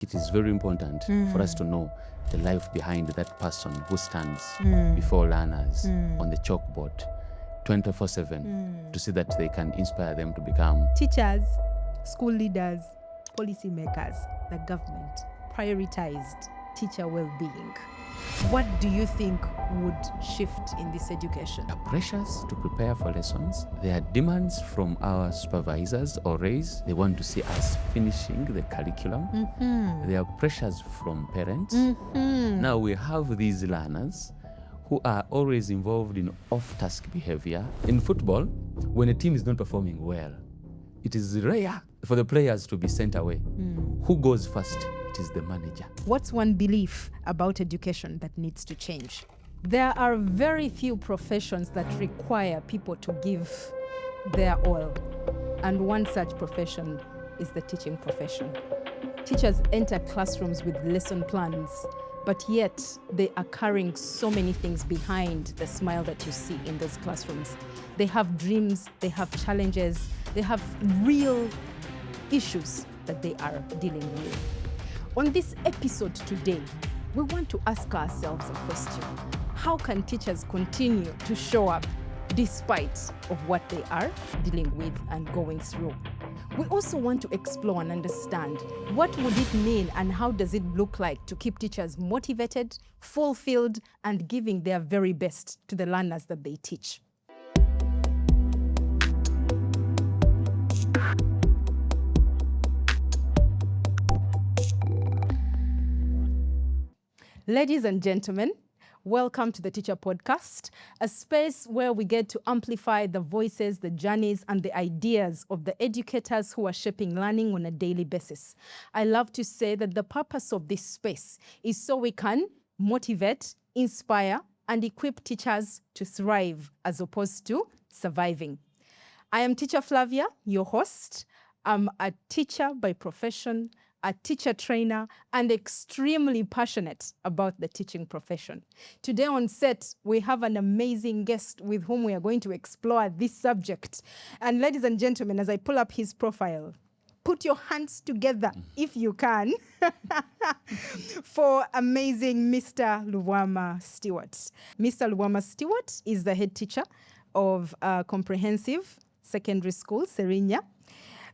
It is very important for us to know the life behind that person who stands before learners on the chalkboard 24/7 to see that they can inspire them to become teachers, school leaders, policymakers, the government prioritized teacher well-being. What do you think would shift in this education? There are pressures to prepare for lessons. There are demands from our supervisors or raise. They want to see us finishing the curriculum. There are pressures from parents. Now we have these learners who are always involved in off-task behavior. In football, when a team is not performing well, it is rare for the players to be sent away. Who goes first? It is the manager. What's one belief about education that needs to change? There are very few professions that require people to give their all. And one such profession is the teaching profession. Teachers enter classrooms with lesson plans, but yet they are carrying so many things behind the smile that you see in those classrooms. They have dreams, they have challenges, they have real issues that they are dealing with. On this episode today, we want to ask ourselves a question. How can teachers continue to show up despite of what they are dealing with and going through? We also want to explore and understand what would it mean and how does it look like to keep teachers motivated, fulfilled, and giving their very best to the learners that they teach. Ladies and gentlemen, welcome to the Teacher Podcast, a space where we get to amplify the voices, the journeys, and the ideas of the educators who are shaping learning on a daily basis. I love to say that the purpose of this space is so we can motivate, inspire, and equip teachers to thrive as opposed to surviving. I am Teacher Flavia, your host. I'm a teacher by profession, a teacher trainer, and extremely passionate about the teaching profession. Today on set, we have an amazing guest with whom we are going to explore this subject. And ladies and gentlemen, as I pull up his profile, put your hands together, if you can, for amazing Mr. Lubwama Stuart. Mr. Lubwama Stuart is the head teacher of Comprehensive Secondary School, Serinya.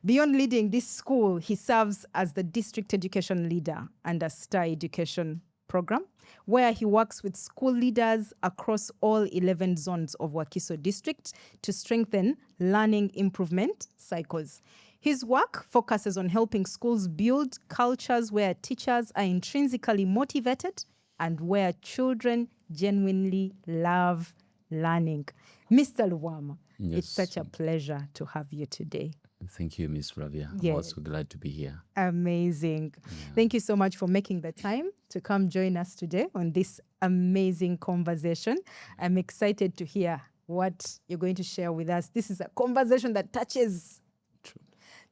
Beyond leading this school, he serves as the district education leader under STAR education program, where he works with school leaders across all 11 zones of Wakiso district to strengthen learning improvement cycles. His work focuses on helping schools build cultures where teachers are intrinsically motivated and where children genuinely love learning. Mr. Lubwama, Yes. It's such a pleasure to have you today. Thank you, Ms. Flavia. Yes. I'm also glad to be here. Amazing. Thank you so much for making the time to come join us today on this amazing conversation. I'm excited to hear what you're going to share with us. This is a conversation that touches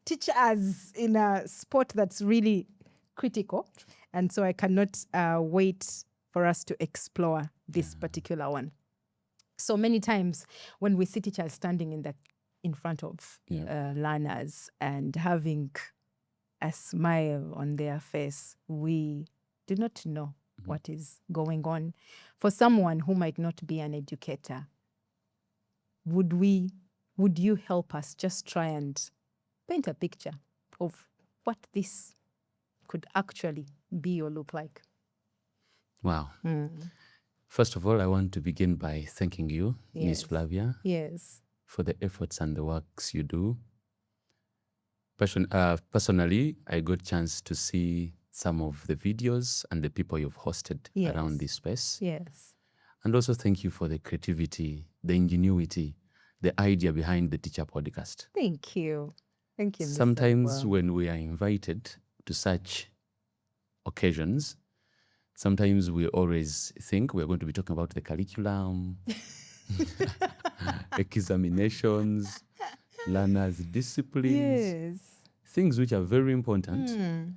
teachers in a sport that's really critical. And so I cannot wait for us to explore this particular one. So many times when we see teachers standing in front of learners and having a smile on their face, we do not know what is going on. For someone who might not be an educator, would you help us just try and paint a picture of what this could actually be or look like? Wow. First of all, I want to begin by thanking you, Ms. Flavia, Yes. for the efforts and the works you do. Personally, I got a chance to see some of the videos and the people you've hosted around this space. Yes. And also thank you for the creativity, the ingenuity, the idea behind the Teacher Podcast. Thank you. Thank you, Mr. Sometimes Lubwama. when we are invited to such occasions, sometimes we always think we're going to be talking about the curriculum, examinations, learners' disciplines, things which are very important.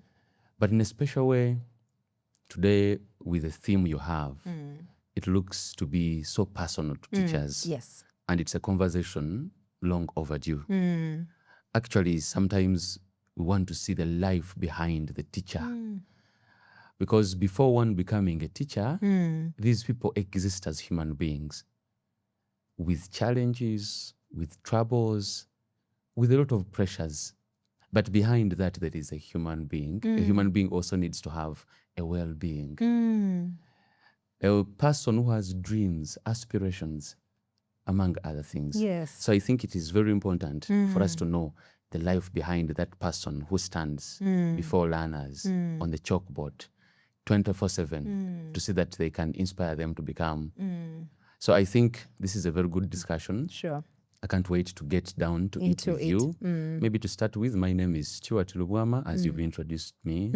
But in a special way, today, with the theme you have, it looks to be so personal to teachers. Yes. And it's a conversation long overdue. Actually, sometimes we want to see the life behind the teacher. Because before one becoming a teacher, these people exist as human beings with challenges, with troubles, with a lot of pressures. But behind that, there is a human being. A human being also needs to have a well-being. A person who has dreams, aspirations, among other things. Yes. So I think it is very important for us to know the life behind that person who stands before learners on the chalkboard 24/7 to see that they can inspire them to become. So I think this is a very good discussion. Sure. I can't wait to get down to it with you. Maybe to start with, my name is Stuart Lubwama, as you've introduced me.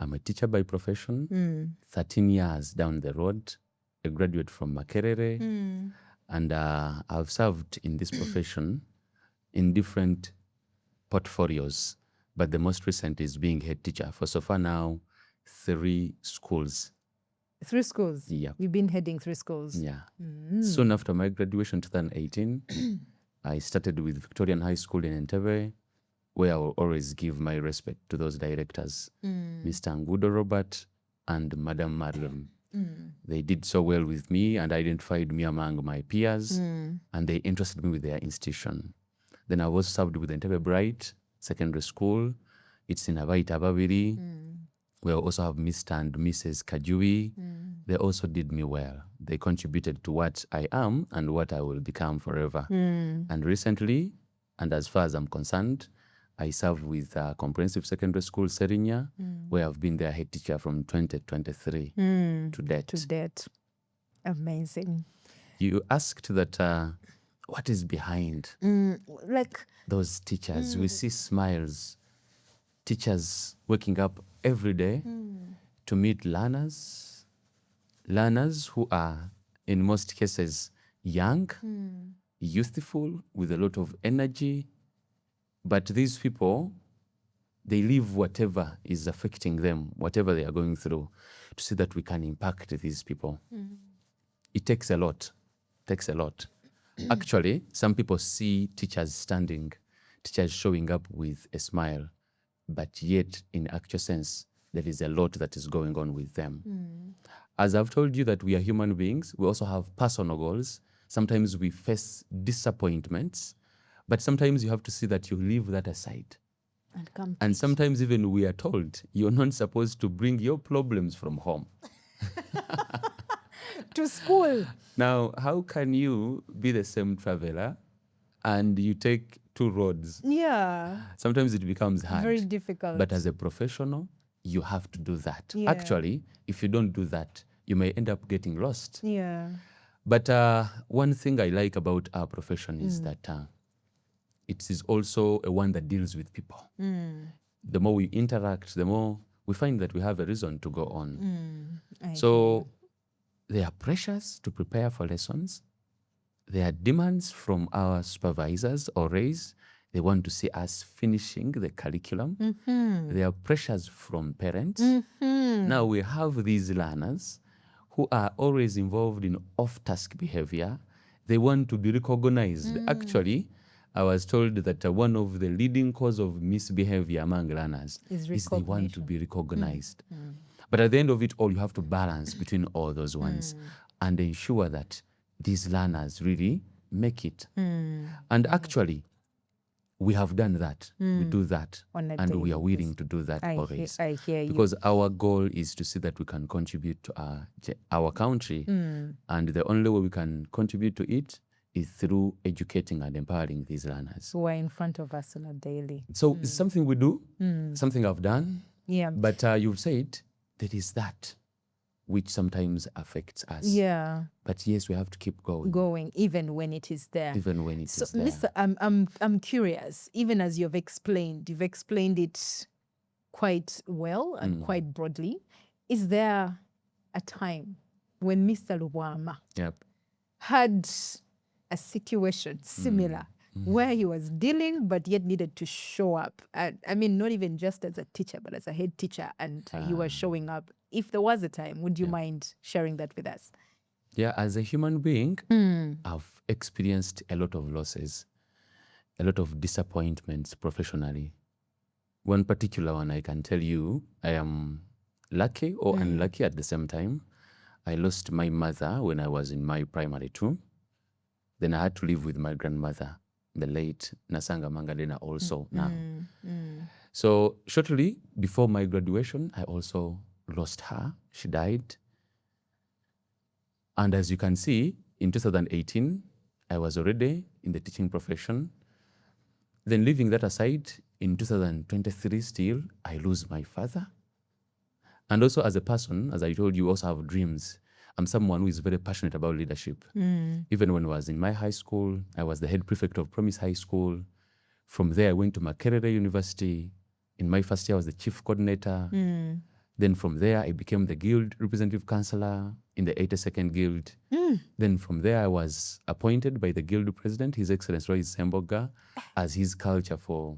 I'm a teacher by profession, 13 years down the road, a graduate from Makerere, and I've served in this profession in different portfolios, but the most recent is being head teacher for so far now 3 schools. 3 schools? Yeah. You've been heading 3 schools? Yeah. Soon after my graduation, 2018, I started with Victorian High School in Entebbe, where I will always give my respect to those directors, Mr. Ngudo Robert and Madam Mariam. They did so well with me and identified me among my peers, and they entrusted me with their institution. Then I was served with Entebbe Bright Secondary School. It's in Abaita Babiri. We also have Mr. and Mrs. Kajui. They also did me well. They contributed to what I am and what I will become forever. And recently, and as far as I'm concerned, I serve with Comprehensive Secondary School, Serinya, where I've been their head teacher from 2023 to date. To date. Amazing. You asked that what is behind Like those teachers. We see smiles, teachers waking up every day to meet learners who are, in most cases, young, youthful, with a lot of energy. But these people, they leave whatever is affecting them, whatever they are going through, to see that we can impact these people. It takes a lot. Actually, some people see teachers standing, teachers showing up with a smile, but yet, in actual sense, there is a lot that is going on with them. As I've told you that we are human beings, we also have personal goals. Sometimes we face disappointments, but sometimes you have to see that you leave that aside. And sometimes even we are told you're not supposed to bring your problems from home to school. Now, how can you be the same traveler and you take 2 roads? Yeah. Sometimes it becomes hard. Very difficult. But as a professional, you have to do that. Yeah. Actually, if you don't do that, you may end up getting lost. Yeah. But one thing I like about our profession is that it is also a one that deals with people. The more we interact, the more we find that we have a reason to go on. So there are pressures to prepare for lessons. There are demands from our supervisors or raise. They want to see us finishing the curriculum. There are pressures from parents. Now we have these learners who are always involved in off-task behavior. They want to be recognized. Actually, I was told that one of the leading cause of misbehavior among learners is they want to be recognized. But at the end of it all, you have to balance between all those ones and ensure that these learners really make it. And actually, we have done that. We do that. And we are willing to do that always. I hear you. Because our goal is to see that we can contribute to our country. And the only way we can contribute to it is through educating and empowering these learners. Who are in front of us on a daily. So it's something we do, something I've done. Yeah. But you've said there is that which sometimes affects us. Yeah. But yes, we have to keep going. Going, even when it is there. Even when it is there. Mr. I'm curious, even as you've explained it quite well and quite broadly. Is there a time when Mr. Lubwama had a situation similar where he was dealing but yet needed to show up? I mean, not even just as a teacher, but as a head teacher, and you were showing up. If there was a time, would you mind sharing that with us? Yeah, as a human being, I've experienced a lot of losses, a lot of disappointments professionally. One particular one I can tell you, I am lucky or unlucky at the same time. I lost my mother when I was in my primary 2. Then I had to live with my grandmother, the late Nasanga Mangalena also now. So shortly before my graduation, I also lost her. She died. And as you can see, in 2018, I was already in the teaching profession. Then leaving that aside, in 2023 still, I lose my father. And also as a person, as I told you, also have dreams. I'm someone who is very passionate about leadership. Even when I was in my high school, I was the head prefect of Promise High School. From there, I went to Makerere University. In my first year, I was the chief coordinator. Then from there, I became the guild representative councillor in the 82nd Guild. Then from there, I was appointed by the guild president, His Excellency Roy Semboga, as his culture for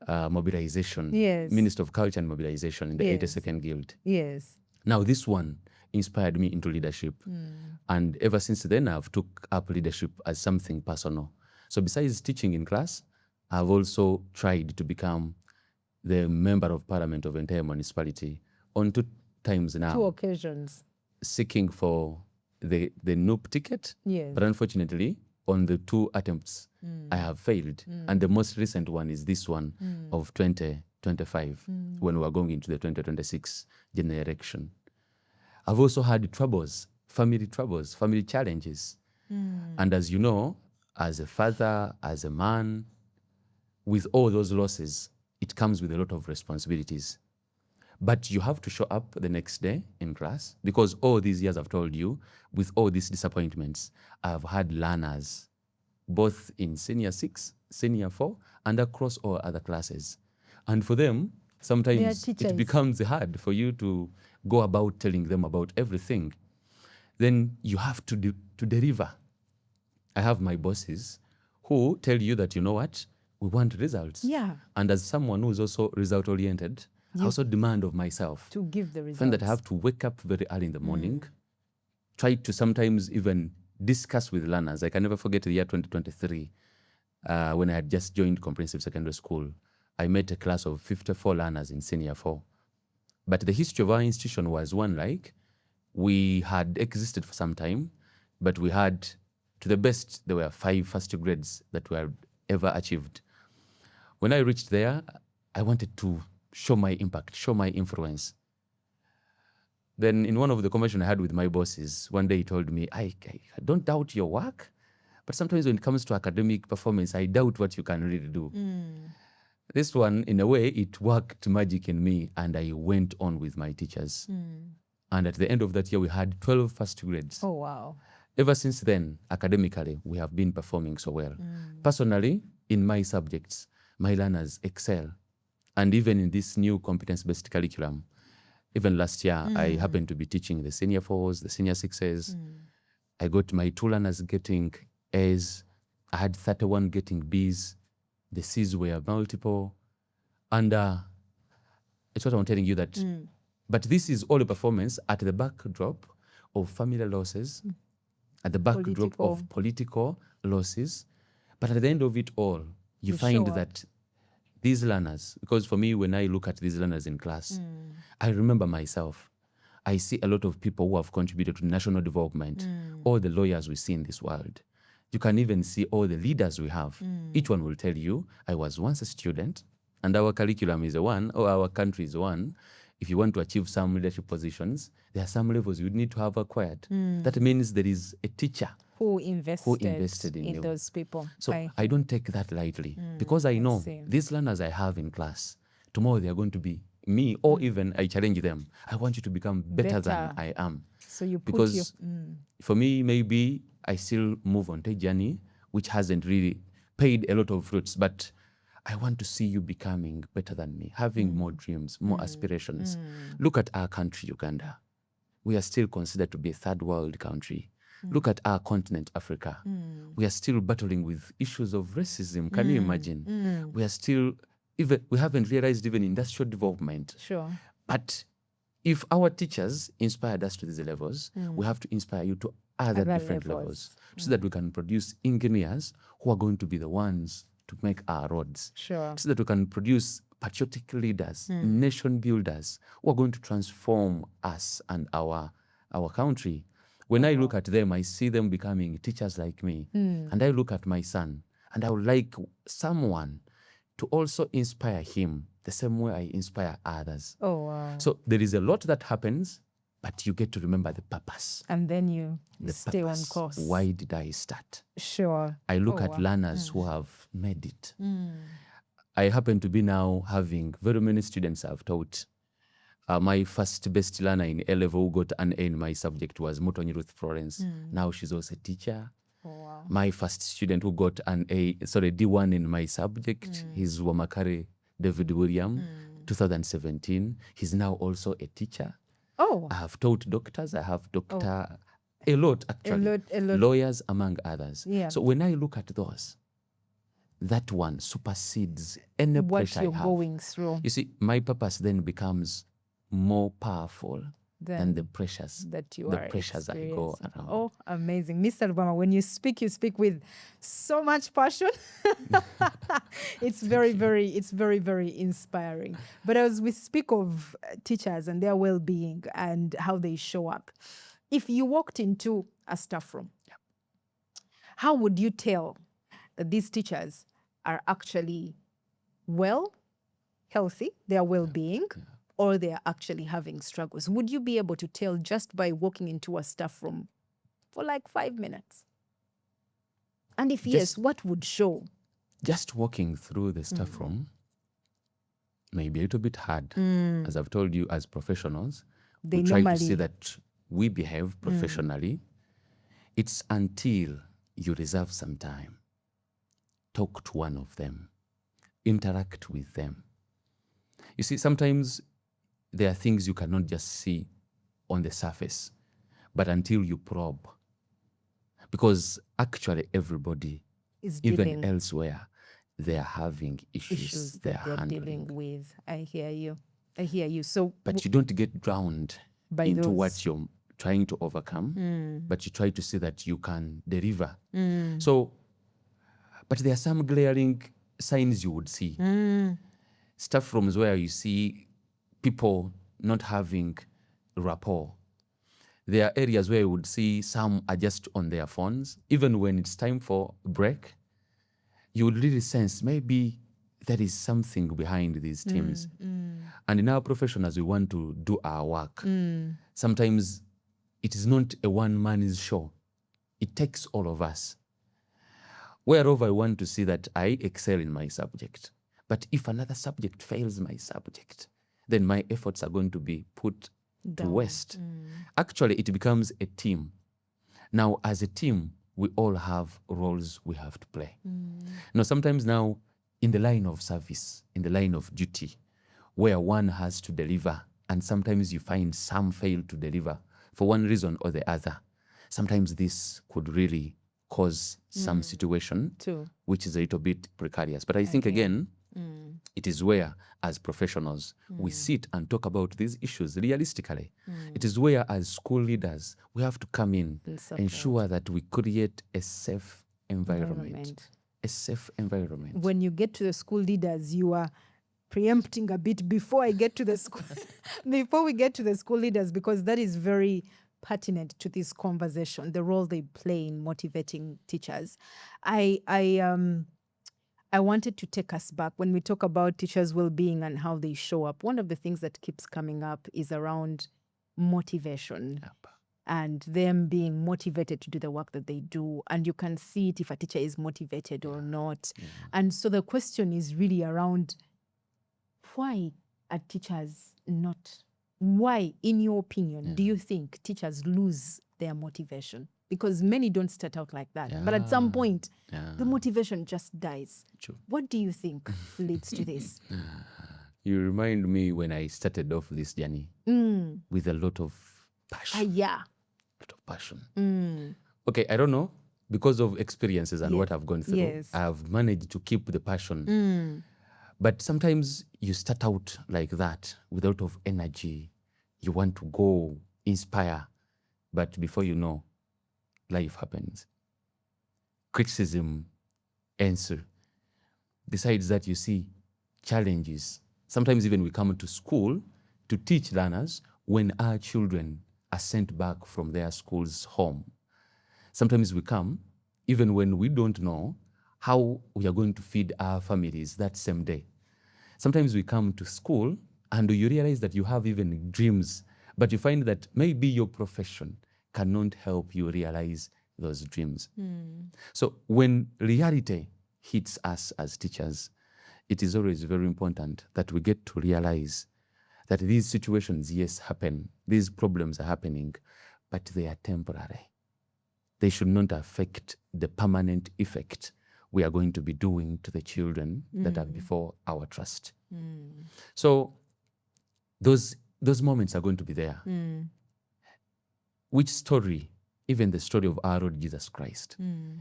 mobilization. Yes. Minister of Culture and Mobilization in the 82nd Guild. Yes. Now, this one inspired me into leadership. And ever since then, I've took up leadership as something personal. So besides teaching in class, I've also tried to become the member of parliament of entire municipality on 2 times now. 2 occasions. Seeking for the NUP ticket. Yes. But unfortunately, on the 2 attempts, I have failed. And the most recent one is this one of 2025, when we're going into the 2026 general election. I've also had troubles, family challenges. And as you know, as a father, as a man, with all those losses, it comes with a lot of responsibilities. But you have to show up the next day in class, because all these years I've told you, with all these disappointments, I've had learners, both in senior 6, senior 4, and across all other classes. And for them, sometimes it becomes hard for you to go about telling them about everything. Then you have to deliver. I have my bosses who tell you that, you know what, we want results. Yeah. And as someone who is also result-oriented, I also demand of myself to give the results. Find that I have to wake up very early in the morning, try to sometimes even discuss with learners. I can never forget the year 2023, when I had just joined comprehensive secondary school. I met a class of 54 learners in senior 4. But the history of our institution was one like, we had existed for some time, but we had, to the best, there were 5 first grades that were ever achieved. When I reached there, I wanted to show my impact, show my influence. Then in one of the conversations I had with my bosses, one day he told me, I don't doubt your work, but sometimes when it comes to academic performance, I doubt what you can really do. This one, in a way, it worked magic in me, and I went on with my teachers. And at the end of that year, we had 12 first grades. Oh, wow. Ever since then, academically, we have been performing so well. Personally, in my subjects, my learners excel. And even in this new competence-based curriculum, even last year, I happened to be teaching the senior 4s, the senior 6s. I got my 2 learners getting A's. I had 31 getting B's. The C's were multiple. And it's what I'm telling you that, but this is all a performance at the backdrop of family losses, at the backdrop of political losses. But at the end of it all, you find that these learners, because for me, when I look at these learners in class, I remember myself. I see a lot of people who have contributed to national development, all the lawyers we see in this world. You can even see all the leaders we have. Each one will tell you, I was once a student, and our curriculum is one, or our country is one. If you want to achieve some leadership positions, there are some levels you need to have acquired. That means there is a teacher who invested in you. Those people. So I don't take that lightly, because I know these learners I have in class, tomorrow they are going to be me, or even I challenge them. I want you to become better than I am. So you put because for me, maybe I still move on a journey which hasn't really paid a lot of fruits, but I want to see you becoming better than me, having more dreams, more aspirations. Look at our country, Uganda. We are still considered to be a third world country. Look at our continent, Africa. We are still battling with issues of racism. Can you imagine? We are still, we haven't realized even industrial development. Sure. But if our teachers inspired us to these levels, we have to inspire you to other different levels so that we can produce engineers who are going to be the ones to make our roads. Sure. So that we can produce patriotic leaders, nation builders who are going to transform us and our country. When I look at them, I see them becoming teachers like me. And I look at my son, and I would like someone to also inspire him the same way I inspire others. Oh, wow. So there is a lot that happens, but you get to remember the purpose. And then you The stay on purpose. course. Why did I start? Sure. I look Oh, at wow. learners who have made it. I happen to be now having very many students I've taught. My first best learner in A-level who got an A in my subject was Mutonyi Ruth Florence. Now she's also a teacher. Oh, wow. My first student who got D1 in my subject, he's Wamakare David William, 2017. He's now also a teacher. Oh, I have taught doctors. I have a lot actually. A lot. Lawyers among others. Yeah. So when I look at those, that one supersedes any what pressure you're I have. going through You see, my purpose then becomes more powerful than the pressures that you the are pressures I go experiencing. around. Oh, amazing. Mr. Lubwama, when you speak with so much passion. It's very, very inspiring. But as we speak of teachers and their well-being and how they show up, if you walked into a staff room, how would you tell that these teachers are actually well, healthy, their well-being, or they are actually having struggles? Would you be able to tell just by walking into a staff room for like 5 minutes? And if yes, what would show? Just walking through the staff room may be a little bit hard. As I've told you, as professionals, They we try to normally- see that we behave professionally. It's until you reserve some time, talk to one of them, interact with them. You see, sometimes there are things you cannot just see on the surface, but until you probe. Because actually everybody, Is even dealing elsewhere, they are having issues issues they that are they're handling. dealing with. I hear you. So But you don't get drowned by into those- what you're trying to overcome, but you try to see that you can deliver. So, but there are some glaring signs you would see. Staff rooms where you see people not having rapport. There are areas where you would see some are just on their phones. Even when it's time for break, you would really sense maybe there is something behind these teams. And in our profession, as we want to do our work, sometimes it is not a one-man's show. It takes all of us. Whereover I want to see that I excel in my subject. But if another subject fails my subject, then my efforts are going to be put to Down. waste. Actually, it becomes a team. Now, as a team, we all have roles we have to play. Now, sometimes now, in the line of service, in the line of duty, where one has to deliver, and sometimes you find some fail to deliver for one reason or the other. Sometimes this could really cause some situation Too. which is a little bit precarious. But I think, again, it is where, as professionals, we sit and talk about these issues realistically. It is where, as school leaders, we have to come in, And support. ensure that we create a safe environment. A safe environment. When you get to the school leaders, you are preempting a bit before I get to the school, before we get to the school leaders, because that is very pertinent to this conversation, the role they play in motivating teachers. I wanted to take us back when we talk about teachers' well-being and how they show up. One of the things that keeps coming up is around motivation. Yep. And them being motivated to do the work that they do. And you can see it if a teacher is motivated or not. And so the question is really around why are teachers not, why, in your opinion, do you think teachers lose their motivation? Because many don't start out like that. But at some point, the motivation just dies. True. What do you think leads to this? You remind me when I started off this journey with a lot of passion. Yeah. Lot of passion. Okay, I don't know, because of experiences and what I've gone through, Yes. I've managed to keep the passion. But sometimes you start out like that with a lot of energy. You want to go inspire, but before you know, life happens. Criticism, answer. Besides that, you see challenges Sometimes even we come to school to teach learners when our children are sent back from their schools home. Sometimes we come even when we don't know how we are going to feed our families that same day. Sometimes we come to school and you realize that you have even dreams, but you find that maybe your profession cannot help you realize those dreams. So when reality hits us as teachers, it is always very important that we get to realize that these situations, yes, happen. These problems are happening, but they are temporary. They should not affect the permanent effect we are going to be doing to the children that are before our trust. So those moments are going to be there. Which story? Even the story of our Lord Jesus Christ.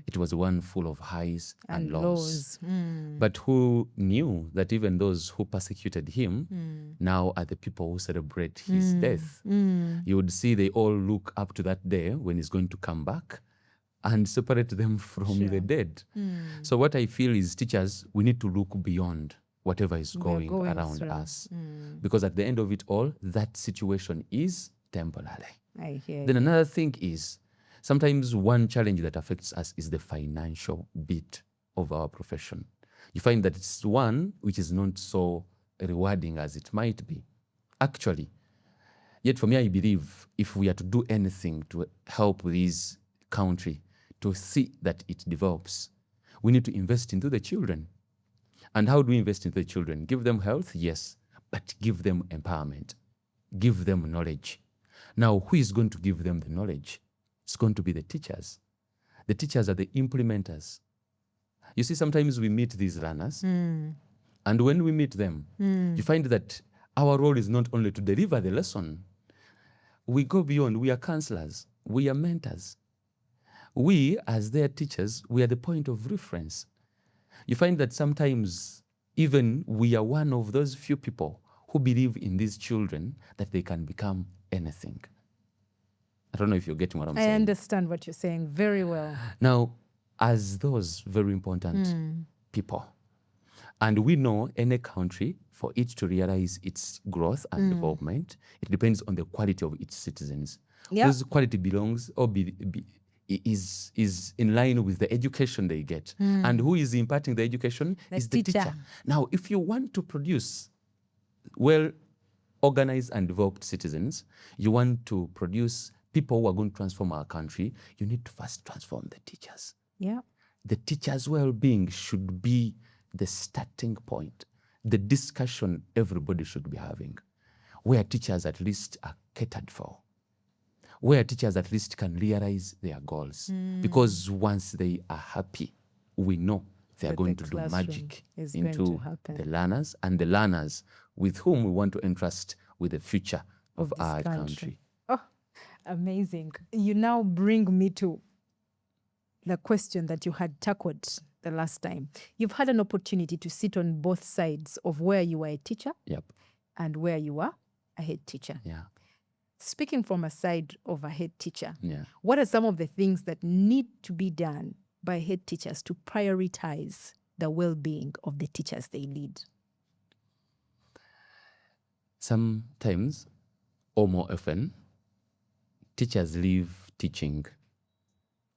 It was one full of highs and lows. But who knew that even those who persecuted him now are the people who celebrate his death? You would see they all look up to that day when he's going to come back and separate them from the dead. So what I feel is, teachers, we need to look beyond whatever is going around us. Because at the end of it all, that situation is temporary. I hear Then another thing is, sometimes one challenge that affects us is the financial bit of our profession. You find that it's one which is not so rewarding as it might be. Actually, yet for me, I believe if we are to do anything to help this country to see that it develops, we need to invest into the children. And how do we invest into the children? Give them health, yes, but give them empowerment. Give them knowledge. Now, who is going to give them the knowledge? It's going to be the teachers. The teachers are the implementers. You see, sometimes we meet these learners, and when we meet them, you find that our role is not only to deliver the lesson. We go beyond. We are counselors. We are mentors. We, as their teachers, we are the point of reference. You find that sometimes even we are one of those few people who believe in these children that they can become anything. I don't know if you're getting what I'm saying. I understand what you're saying very well. Now, as those very important people, and we know any country, for it to realize its growth and development, it depends on the quality of its citizens. Yeah. Whose quality belongs or is in line with the education they get. And who is imparting the education is the teacher. Now, if you want to produce well-organized and developed citizens, you want to produce people who are going to transform our country, you need to first transform the teachers. Yeah. The teacher's well-being should be the starting point, the discussion everybody should be having, where teachers at least are catered for, where teachers at least can realize their goals. Because once they are happy, we know they are going to do magic into the learners and the learners with whom we want to entrust with the future of our country. Oh, amazing. You now bring me to the question that you had tackled the last time. You've had an opportunity to sit on both sides of where you were a teacher and where you are a head teacher. Yeah. Speaking from a side of a head teacher, Yeah. what are some of the things that need to be done by head teachers to prioritize the well-being of the teachers they lead? Sometimes, or more often, teachers leave teaching.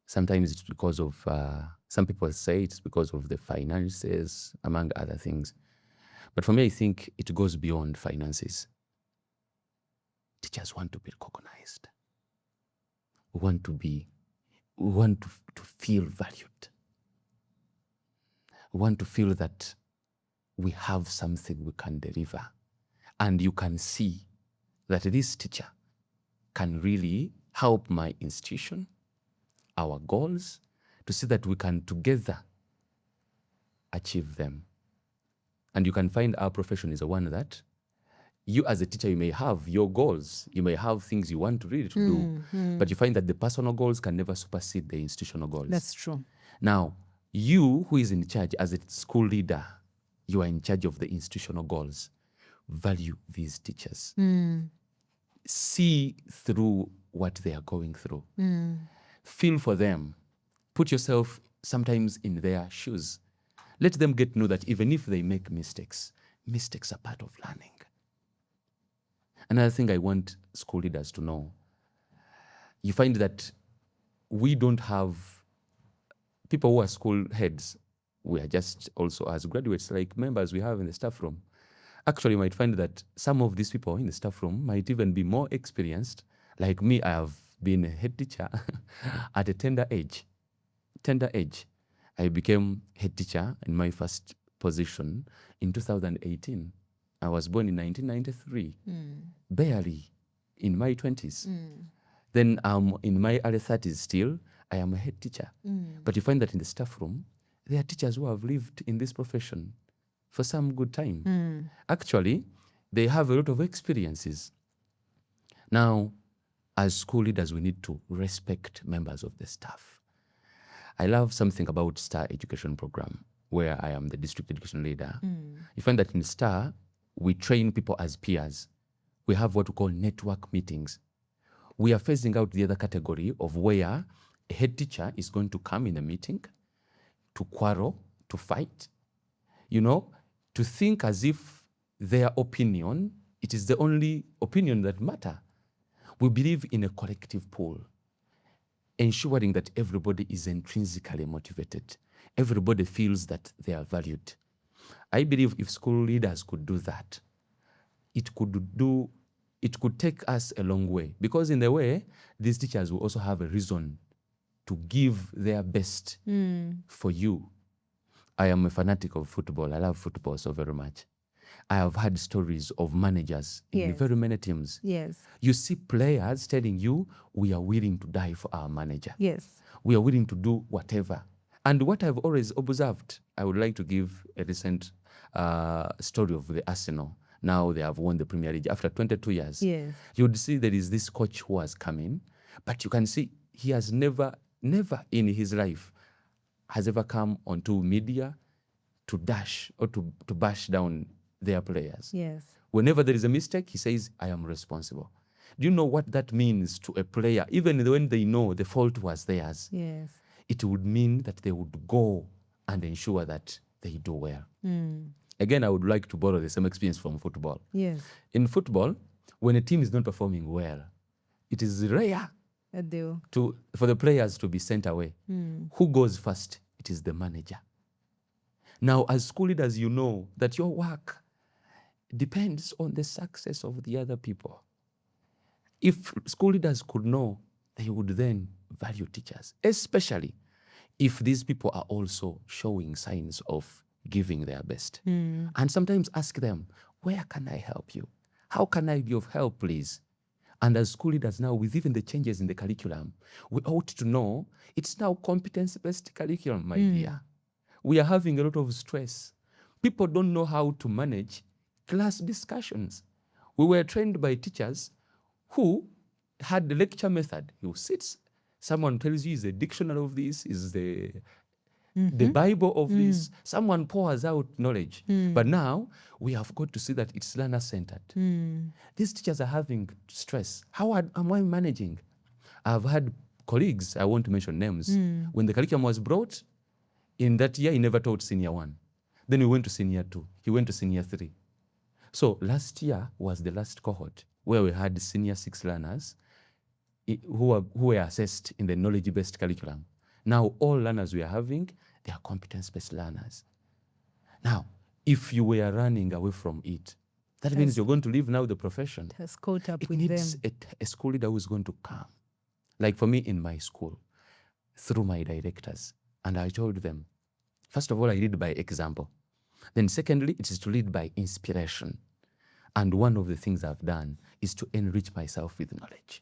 Sometimes it's because of, some people say it's because of the finances, among other things. But for me, I think it goes beyond finances. Teachers want to be recognized. We want to feel valued. We want to feel that we have something we can deliver. And you can see that this teacher can really help my institution, our goals, to see that we can together achieve them. And you can find our profession is the one that you as a teacher, you may have your goals, you may have things you want really to do, but you find that the personal goals can never supersede the institutional goals. That's true. Now, you who is in charge as a school leader, you are in charge of the institutional goals. Value these teachers. See through what they are going through. Feel for them. Put yourself sometimes in their shoes. Let them get to know that even if they make mistakes, mistakes are part of learning. Another thing I want school leaders to know, you find that we don't have people who are school heads. We are just also as graduates, like members we have in the staff room. Actually, you might find that some of these people in the staff room might even be more experienced. Like me, I have been a head teacher at a tender age. I became head teacher in my first position in 2018. I was born in 1993, barely in my 20s. Then in my early 30s still, I am a head teacher. But you find that in the staff room, there are teachers who have lived in this profession for some good time. Actually, they have a lot of experiences. Now, as school leaders, we need to respect members of the staff. I love something about STAR education program, where I am the district education leader. You find that in STAR, we train people as peers. We have what we call network meetings. We are phasing out the other category of where a head teacher is going to come in a meeting to quarrel, to fight, to think as if their opinion, it is the only opinion that matters. We believe in a collective pool, ensuring that everybody is intrinsically motivated. Everybody feels that they are valued. I believe if school leaders could do that, it could take us a long way, because in a way, these teachers will also have a reason to give their best for you. I am a fanatic of football. I love football so very much. I have had stories of managers in very many teams. Yes. You see players telling you, we are willing to die for our manager. Yes. We are willing to do whatever. And what I've always observed, I would like to give a recent story of the Arsenal. Now they have won the Premier League after 22 years. Yes. You would see there is this coach who has come in, but you can see he has never in his life has ever come onto media to dash or to bash down their players. Yes. Whenever there is a mistake, he says, I am responsible. Do you know what that means to a player? Even when they know the fault was theirs, Yes. it would mean that they would go and ensure that they do well. Again, I would like to borrow the same experience from football. Yes. In football, when a team is not performing well, it is rare for the players to be sent away. Who goes first? It is the manager. Now, as school leaders, you know that your work depends on the success of the other people. If school leaders could know, they would then value teachers, especially if these people are also showing signs of giving their best. And sometimes ask them, where can I help you? How can I be of help, please? And as school leaders now, with even the changes in the curriculum, we ought to know it's now competence-based curriculum, my dear. We are having a lot of stress. People don't know how to manage class discussions. We were trained by teachers who had the lecture method. You sit, someone tells you is the dictionary of this, is the Bible of this. Someone pours out knowledge. But now we have got to see that it's learner-centered. These teachers are having stress. How am I managing? I've had colleagues, I won't mention names, when the curriculum was brought, in that year, he never taught senior 1. Then we went to senior 2. He went to senior 3. So last year was the last cohort where we had senior 6 learners who were assessed in the knowledge-based curriculum. Now all learners we are having, they are competence-based learners. Now, if you were running away from it, that means you're going to leave now the profession. It has caught up it with needs them. a school leader who is going to come. Like for me in my school, through my directors. And I told them, first of all, I lead by example. Then secondly, it is to lead by inspiration. And one of the things I've done is to enrich myself with knowledge.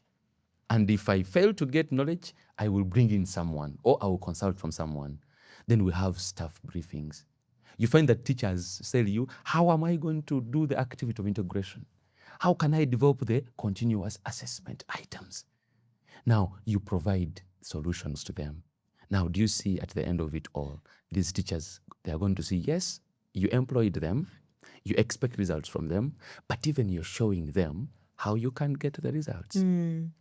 And if I fail to get knowledge, I will bring in someone or I will consult from someone. Then we have staff briefings. You find that teachers tell you, how am I going to do the activity of integration? How can I develop the continuous assessment items? Now, you provide solutions to them. Now, do you see at the end of it all, these teachers, they are going to see, yes, you employed them, you expect results from them, but even you're showing them how you can get the results.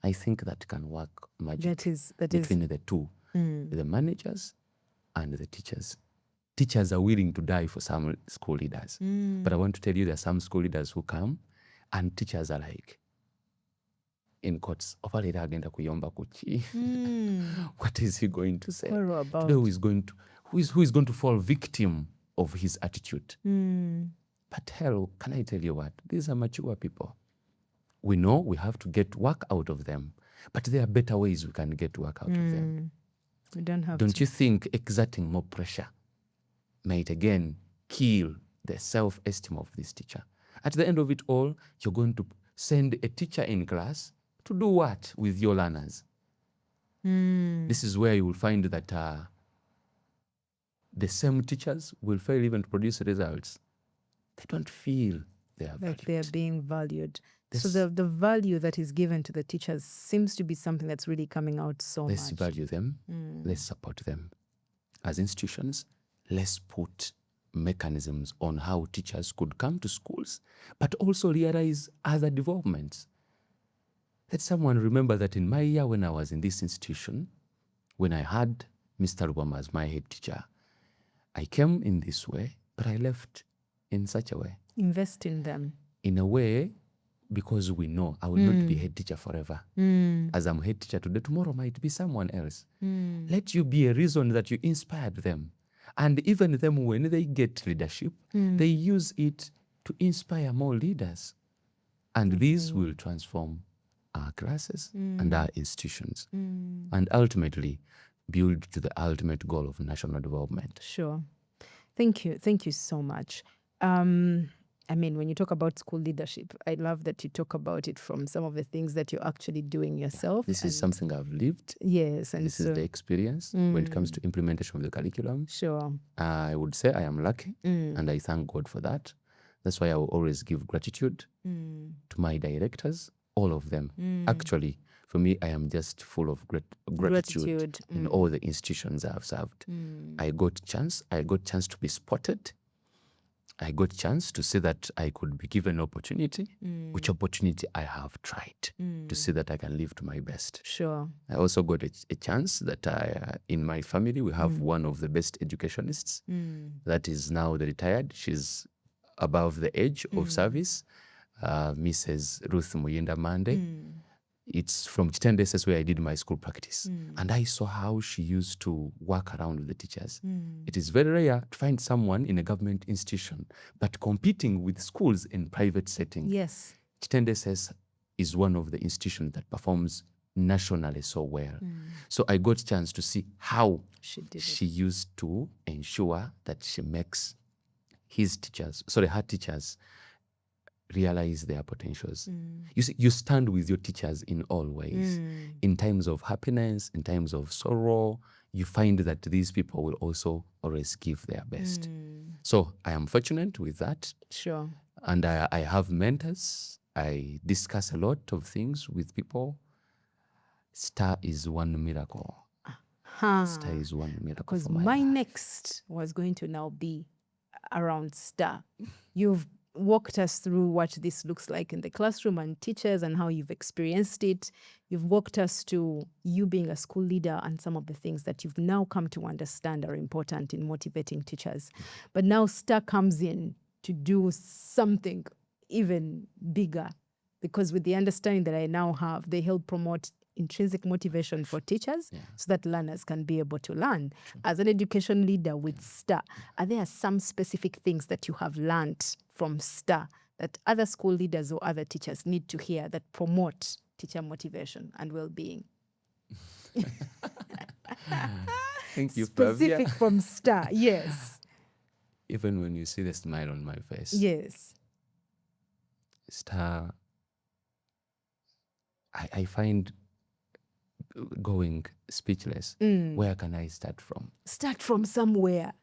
I think that can work magic That is between the two, the managers and the teachers. teachers are willing to die for some school leaders. But I want to tell you, there are some school leaders who come and teachers are like, in quotes, what is he going to say? Today, who is going to fall victim of his attitude? But hell, can I tell you what? These are mature people. We know we have to get work out of them, but there are better ways we can get work out of them. We don't have Don't you think exerting more pressure might again kill the self-esteem of this teacher? At the end of it all, you're going to send a teacher in class to do what with your learners? This is where you will find that the same teachers will fail even to produce results. They don't feel they are valued. They are being valued. So the value that is given to the teachers seems to be something that's really coming out so much. Let's value them. Let's support them. As institutions, let's put mechanisms on how teachers could come to schools, but also realize other developments. Let someone remember that in my year when I was in this institution, when I had Mr. Lubwama as my head teacher, I came in this way, but I left in such a way. Invest in them. In a way, because we know I will not be head teacher forever. As I'm head teacher today, tomorrow might be someone else. Let you be a reason that you inspired them. And even them, when they get leadership, they use it to inspire more leaders. And these will transform our classes and our institutions. And ultimately, build to the ultimate goal of national development. Sure. Thank you. Thank you so much. I mean, when you talk about school leadership, I love that you talk about it from some of the things that you're actually doing yourself. This is something I've lived. Yes. And this is the experience when it comes to implementation of the curriculum. Sure. I would say I am lucky and I thank God for that. That's why I will always give gratitude to my directors, all of them. Actually, for me, I am just full of gratitude in all the institutions I have served. I got chance to be spotted. I got chance to see that I could be given opportunity, which opportunity I have tried to see that I can live to my best. Sure. I also got a chance that in my family, we have one of the best educationists that is now the retired. She's above the age of service, Mrs. Ruth Muyinda Mande. It's from Chitendesses where I did my school practice. And I saw how she used to work around with the teachers. It is very rare to find someone in a government institution, but competing with schools in private setting. Yes. Chitendesses is one of the institutions that performs nationally so well. So I got a chance to see how she used to ensure that she makes her teachers realize their potentials. You see, you stand with your teachers in all ways. In times of happiness, in times of sorrow, you find that these people will also always give their best. So I am fortunate with that. Sure. And I have mentors. I discuss a lot of things with people. STAR is one miracle. STAR is one miracle. Because my next was going to now be around STAR. You've walked us through what this looks like in the classroom and teachers and how you've experienced it. You've walked us to you being a school leader and some of the things that you've now come to understand are important in motivating teachers. But now STAR comes in to do something even bigger, because with the understanding that I now have, they help promote intrinsic motivation for teachers so that learners can be able to learn. As an education leader with STAR, are there some specific things that you have learned from STAR that other school leaders or other teachers need to hear that promote teacher motivation and well-being? Thank you, Specific Pravia. from STAR, yes. Even when you see the smile on my face. Yes. STAR, I find going speechless. Where can I start from? Start from somewhere.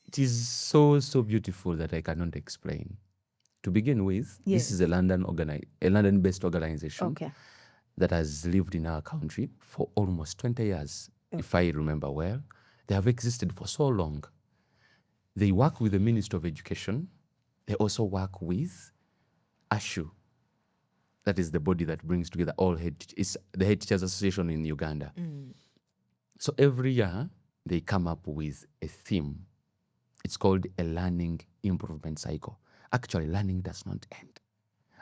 It is so beautiful that I cannot explain. To begin with, this is a London-based organization that has lived in our country for almost 20 years, if I remember well. They have existed for so long. They work with the Ministry of Education. They also work with ASHU. That is the body that brings together all it's the Head Teachers Association in Uganda. So every year, they come up with a theme It's called a learning improvement cycle. Actually, learning does not end.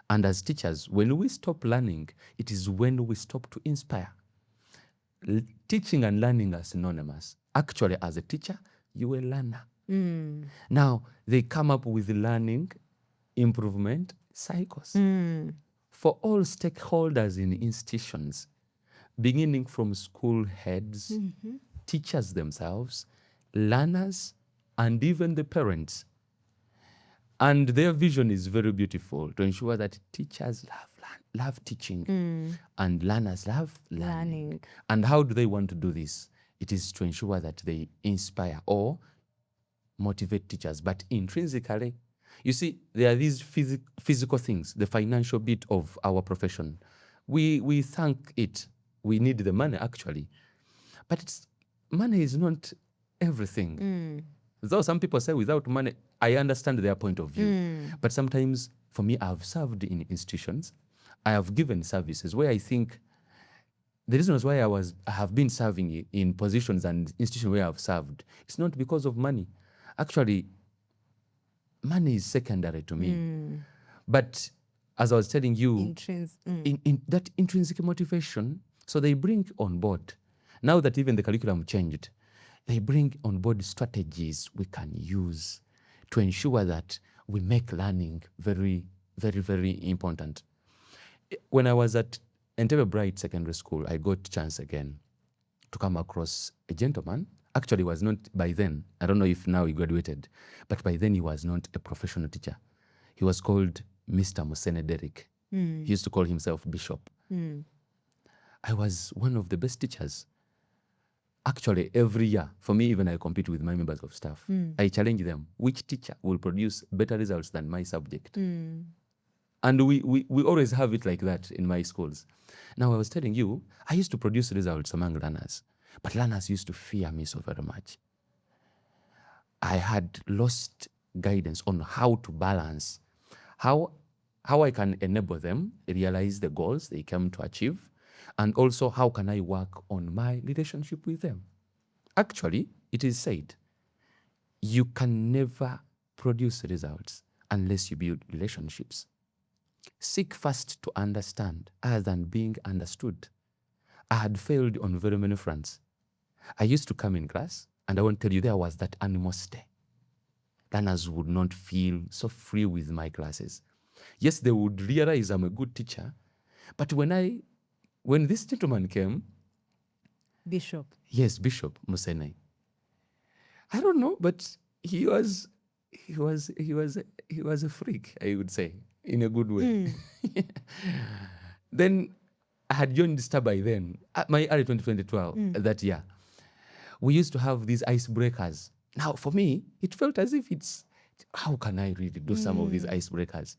And as teachers, when we stop learning, it is when we stop to inspire. Teaching and learning are synonymous. Actually, as a teacher, you're a learner. Now, they come up with learning improvement cycles for all stakeholders in institutions, beginning from school heads, teachers themselves, learners, and even the parents. And their vision is very beautiful to ensure that teachers love teaching and learners love learning. And how do they want to do this? It is to ensure that they inspire or motivate teachers, but intrinsically. You see, there are these physical things, the financial bit of our profession. We thank it. We need the money, actually. But money is not everything. Though some people say without money, I understand their point of view. But sometimes, for me, I've served in institutions. I have given services where I think the reasons why I have been serving in positions and institutions where I've served, it's not because of money. Actually, money is secondary to me. But as I was telling you, in that intrinsic motivation, so they bring on board, now that even the curriculum changed, they bring on board strategies we can use to ensure that we make learning very, very, very important. When I was at Entebbe Bright Secondary School, I got a chance again to come across a gentleman. Actually, was not by then. I don't know if now he graduated, but by then he was not a professional teacher. He was called Mr. Musene Derrick. He used to call himself Bishop. I was one of the best teachers. Actually, every year, for me, even I compete with my members of staff. I challenge them, which teacher will produce better results than my subject? And we always have it like that in my schools. Now, I was telling you, I used to produce results among learners, but learners used to fear me so very much. I had lost guidance on how to balance, how I can enable them realize the goals they came to achieve, and also how can I work on my relationship with them. Actually, it is said, you can never produce results unless you build relationships. Seek first to understand other than being understood. I had failed on very many fronts. I used to come in class, and I won't tell you, there was that animosity. Learners would not feel so free with my classes. Yes, they would realize I'm a good teacher, but when this gentleman came, Bishop. Yes, Bishop Musene. I don't know, but he was a freak, I would say, in a good way. Then I had joined STAR by then, my early 2012, that year. We used to have these icebreakers. Now, for me, it felt as if how can I really do some of these icebreakers?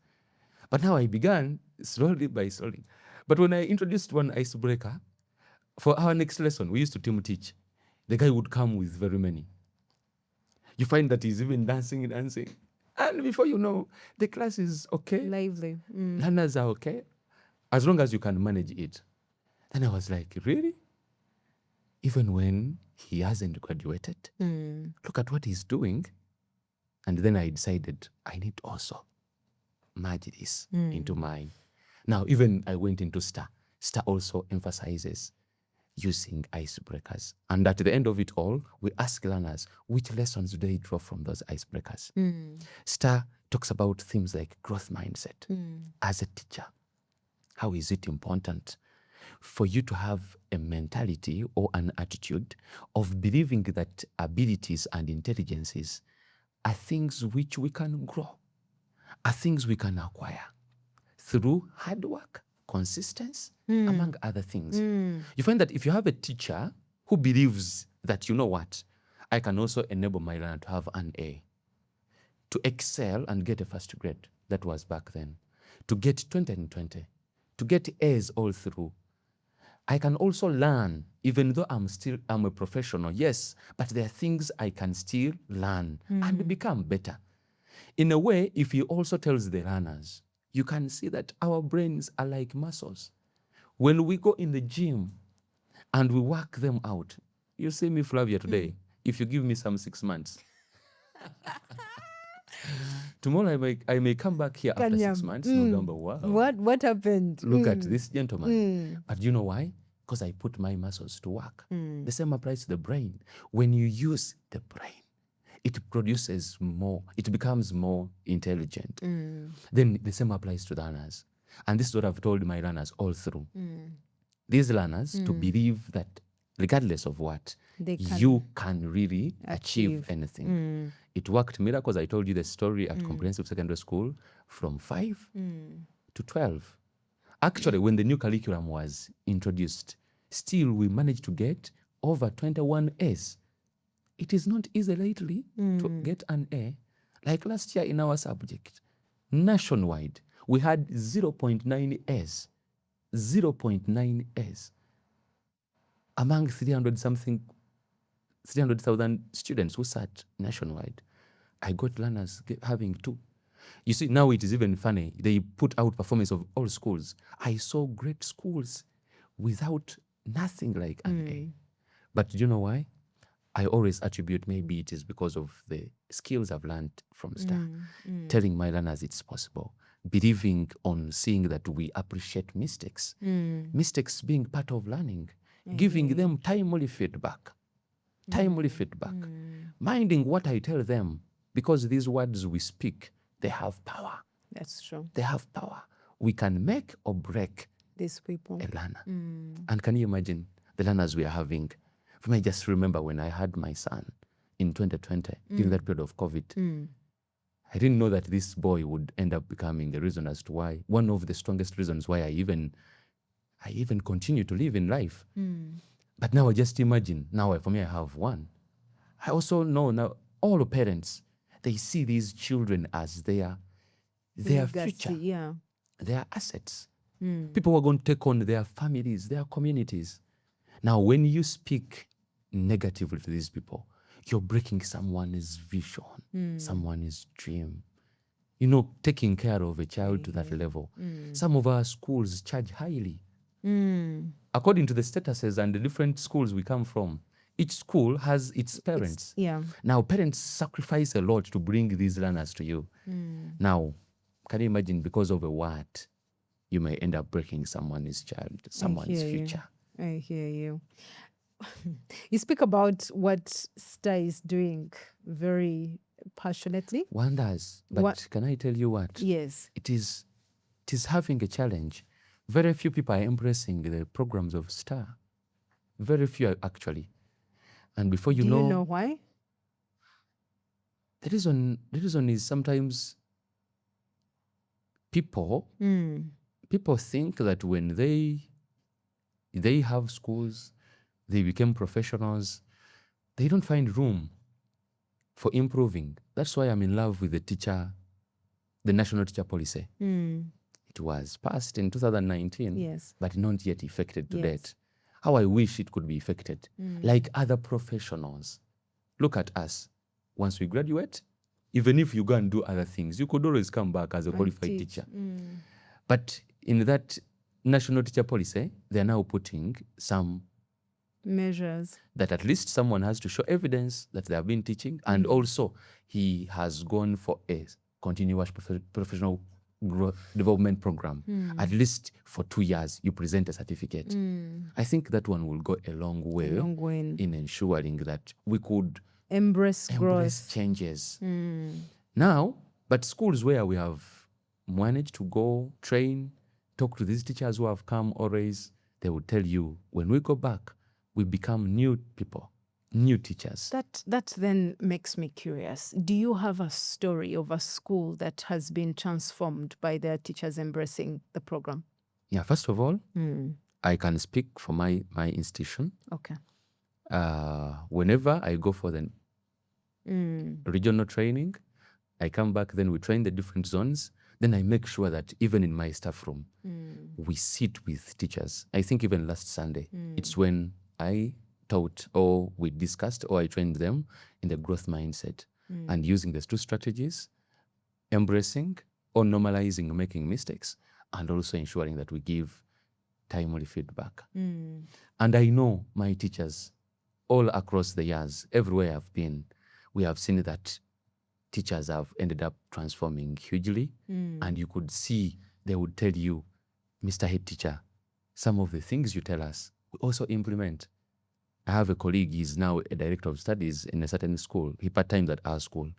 But now I began slowly by slowly. But when I introduced one icebreaker, for our next lesson, we used to team teach. The guy would come with very many. You find that he's even dancing. And before you know, the class is okay. Lively. Learners are okay, as long as you can manage it. Then I was like, really? Even when he hasn't graduated, look at what he's doing. And then I decided I need to also merge this into mine. Now, even I went into STAR. STAR also emphasizes using icebreakers. And at the end of it all, we ask learners, which lessons do they draw from those icebreakers? STAR talks about things like growth mindset. As a teacher, how is it important for you to have a mentality or an attitude of believing that abilities and intelligences are things which we can grow, are things we can acquire through hard work, consistency, among other things. You find that if you have a teacher who believes that, you know what, I can also enable my learner to have an A, to excel and get a first grade, that was back then, to get 20 and 20, to get A's all through. I can also learn, even though I'm a professional, yes, but there are things I can still learn and become better. In a way, if he also tells the learners, you can see that our brains are like muscles. When we go in the gym and we work them out, you see me, Flavia, today, if you give me some 6 months, Tomorrow I may come back here after 6 months. No number. Wow. What happened? Look at this gentleman. But you know why? Because I put my muscles to work. The same applies to the brain. When you use the brain, it produces more, it becomes more intelligent. Then the same applies to learners. And this is what I've told my learners all through. These learners to believe that regardless of what, you can really achieve anything. It worked miracles. I told you the story at comprehensive secondary school from 5 to 12. Actually, when the new curriculum was introduced, still we managed to get over 21 A's. It is not easy lately to get an A. Like last year in our subject, nationwide, we had 0.9 A's. 0.9 A's. Among 300,000 students who sat nationwide, I got learners having 2. You see, now it is even funny. They put out performance of all schools. I saw great schools without nothing like an A. But do you know why? I always attribute, maybe it is because of the skills I've learned from STAR, telling my learners it's possible, believing on seeing that we appreciate mistakes, mistakes being part of learning, giving them timely feedback, minding what I tell them, because these words we speak, they have power. That's true. They have power. We can make or break These people. a learner. And can you imagine the learners we are having? For me, I just remember when I had my son in 2020, during that period of COVID, I didn't know that this boy would end up becoming the reason as to why, one of the strongest reasons why I even continue to live in life. But now I just imagine, now for me, I have one. I also know now all parents, they see these children as their future, their assets. People who are going to take on their families, their communities. Now, when you speak negatively to these people, you're breaking someone's vision, someone's dream. You know, taking care of a child to that level. Some of our schools charge highly. According to the statuses and the different schools we come from, each school has its parents. Now, parents sacrifice a lot to bring these learners to you. Now, can you imagine, because of a word, you may end up breaking someone's child, someone's future. I hear you. You speak about what STAR is doing very passionately. Wonders. But can I tell you what? Yes. It is having a challenge. Very few people are embracing the programs of STAR. Very few, actually. And before you know... Do you know why? The reason is sometimes people think that when they have schools, they become professionals, they don't find room for improving. That's why I'm in love with the national teacher policy. It was passed in 2019, but not yet effected to date. How I wish it could be effected. Like other professionals. Look at us. Once we graduate, even if you go and do other things, you could always come back as a qualified teacher. But in that national teacher policy, they are now putting some measures that at least someone has to show evidence that they have been teaching, and also he has gone for a continuous professional development program. At least for 2 years, you present a certificate. I think that one will go a long way in ensuring that we could embrace growth changes. Now, but schools where we have managed to go, train, talk to these teachers who have come always, they will tell you, when we go back, we become new people, new teachers. That then makes me curious. Do you have a story of a school that has been transformed by their teachers embracing the program? Yeah, first of all, I can speak for my institution. Okay. Whenever I go for the regional training, I come back, then we train the different zones. Then I make sure that even in my staff room, we sit with teachers. I think even last Sunday, it's when I taught or we discussed or I trained them in the growth mindset and using these 2 strategies, embracing or normalizing making mistakes, and also ensuring that we give timely feedback. And I know my teachers all across the years, everywhere I've been, we have seen that teachers have ended up transforming hugely. And you could see, they would tell you, Mr. Head Teacher, some of the things you tell us, we also implement. I have a colleague, he's now a director of studies in a certain school. He part-times at our school.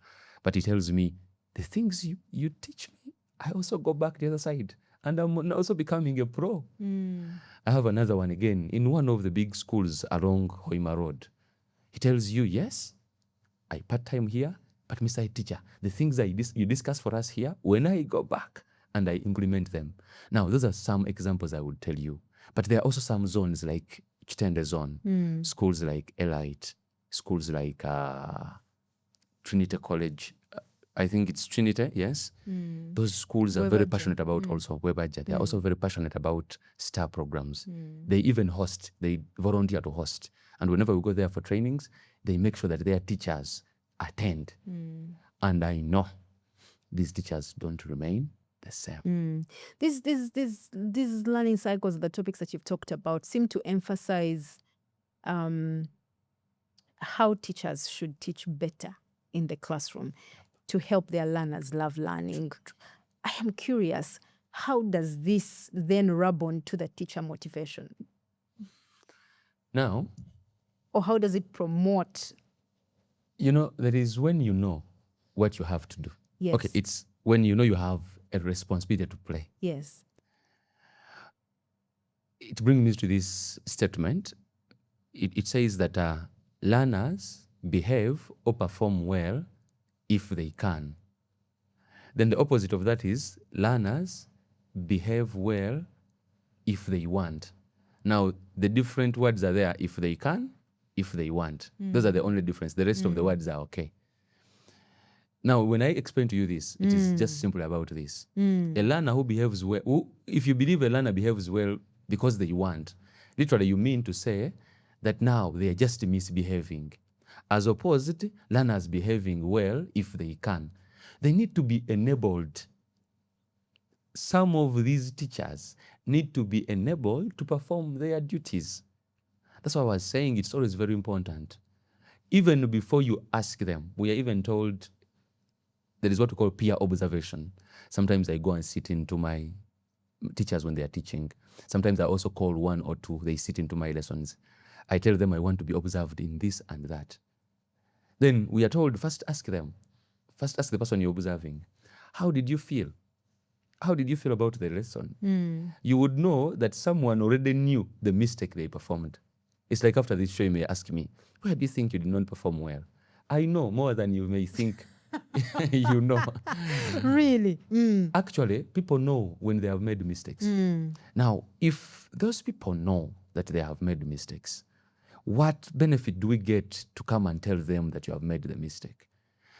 But he tells me, the things you teach me, I also go back the other side. And I'm also becoming a pro. I have another one again, in one of the big schools along Hoima Road. He tells you, yes, I part-time here, but Mr. Head Teacher, the things you discuss for us here, when I go back and I implement them. Now, those are some examples I would tell you. But there are also some zones like Chitende Zone, schools like Elite, schools like Trinity College. I think it's Trinity, yes. Those schools are very passionate about also Webaja. They are also very passionate about STAR programs. They even host, they volunteer to host. And whenever we go there for trainings, they make sure that their teachers attend. And I know these teachers don't remain the same. These learning cycles, the topics that you've talked about, seem to emphasize how teachers should teach better in the classroom to help their learners love learning. I am curious, how does this then rub on to the teacher motivation? Now, or how does it promote? There is when you know what you have to do. Yes. Okay, it's when you know you have a responsibility to play. Yes. It brings me to this statement. It says that learners behave or perform well if they can. Then the opposite of that is learners behave well if they want. Now, the different words are there: if they can, if they want. Those are the only difference. The rest of the words are okay. Now, when I explain to you this, it is just simply about this. A learner who behaves well, if you believe a learner behaves well because they want, literally you mean to say that now they are just misbehaving. As opposed to learners behaving well if they can. They need to be enabled. Some of these teachers need to be enabled to perform their duties. That's why I was saying it's always very important. Even before you ask them, we are even told there is what we call peer observation. Sometimes I go and sit into my teachers when they are teaching. Sometimes I also call one or two, they sit into my lessons. I tell them I want to be observed in this and that. Then we are told, first ask them. First ask the person you're observing, how did you feel? How did you feel about the lesson? You would know that someone already knew the mistake they performed. It's like after this show, you may ask me, where do you think you did not perform well? I know more than you may think you know. Really? Actually, people know when they have made mistakes. Now, if those people know that they have made mistakes, what benefit do we get to come and tell them that you have made the mistake?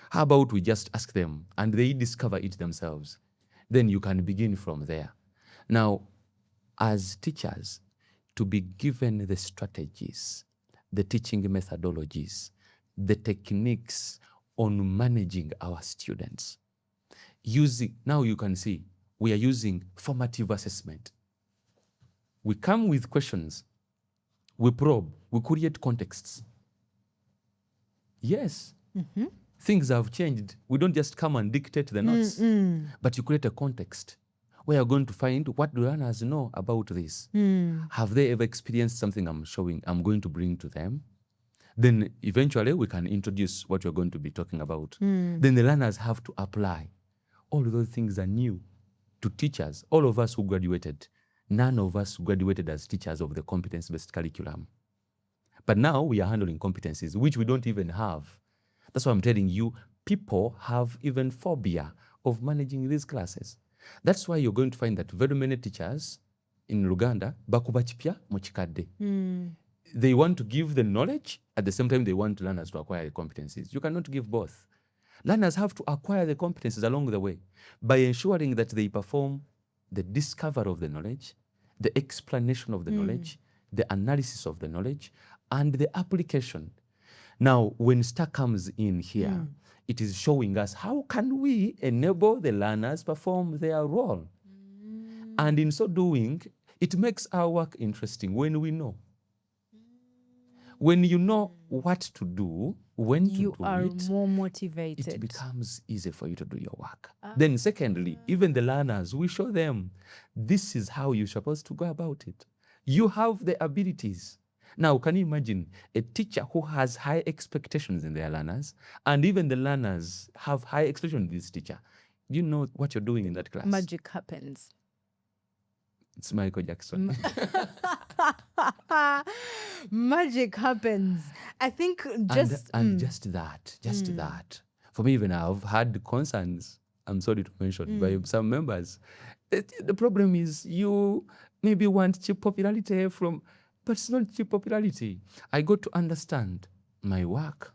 How about we just ask them and they discover it themselves? Then you can begin from there. Now, as teachers, to be given the strategies, the teaching methodologies, the techniques on managing our students. Now you can see, we are using formative assessment. We come with questions, we probe, we create contexts. Yes, things have changed. We don't just come and dictate the notes, but you create a context where you're going to find what do learners know about this. Have they ever experienced something I'm going to bring to them? Then eventually we can introduce what we're going to be talking about. Then the learners have to apply. All of those things are new to teachers. All of us who graduated, none of us graduated as teachers of the competence-based curriculum. But now we are handling competencies, which we don't even have. That's why I'm telling you, people have even phobia of managing these classes. That's why you're going to find that very many teachers in Luganda, bakubachipya muchikadde. They want to give the knowledge, at the same time they want learners to acquire the competencies. You cannot give both. Learners have to acquire the competencies along the way by ensuring that they perform the discovery of the knowledge, the explanation of the knowledge, the analysis of the knowledge, and the application. Now, when STAR comes in here, it is showing us how can we enable the learners perform their role. And in so doing, it makes our work interesting when we know. When you know what to do, when to You do are it, more motivated. it becomes easy for you to do your work. Then secondly, even the learners, we show them this is how you're supposed to go about it. You have the abilities. Now, can you imagine a teacher who has high expectations in their learners, and even the learners have high expectations in this teacher? Do you know what you're doing in that class? Magic happens. It's Michael Jackson. Magic happens. I think just just that. For me, even I've had concerns, I'm sorry to mention, by some members. The problem is you maybe want cheap popularity from, but it's not cheap popularity. I got to understand my work.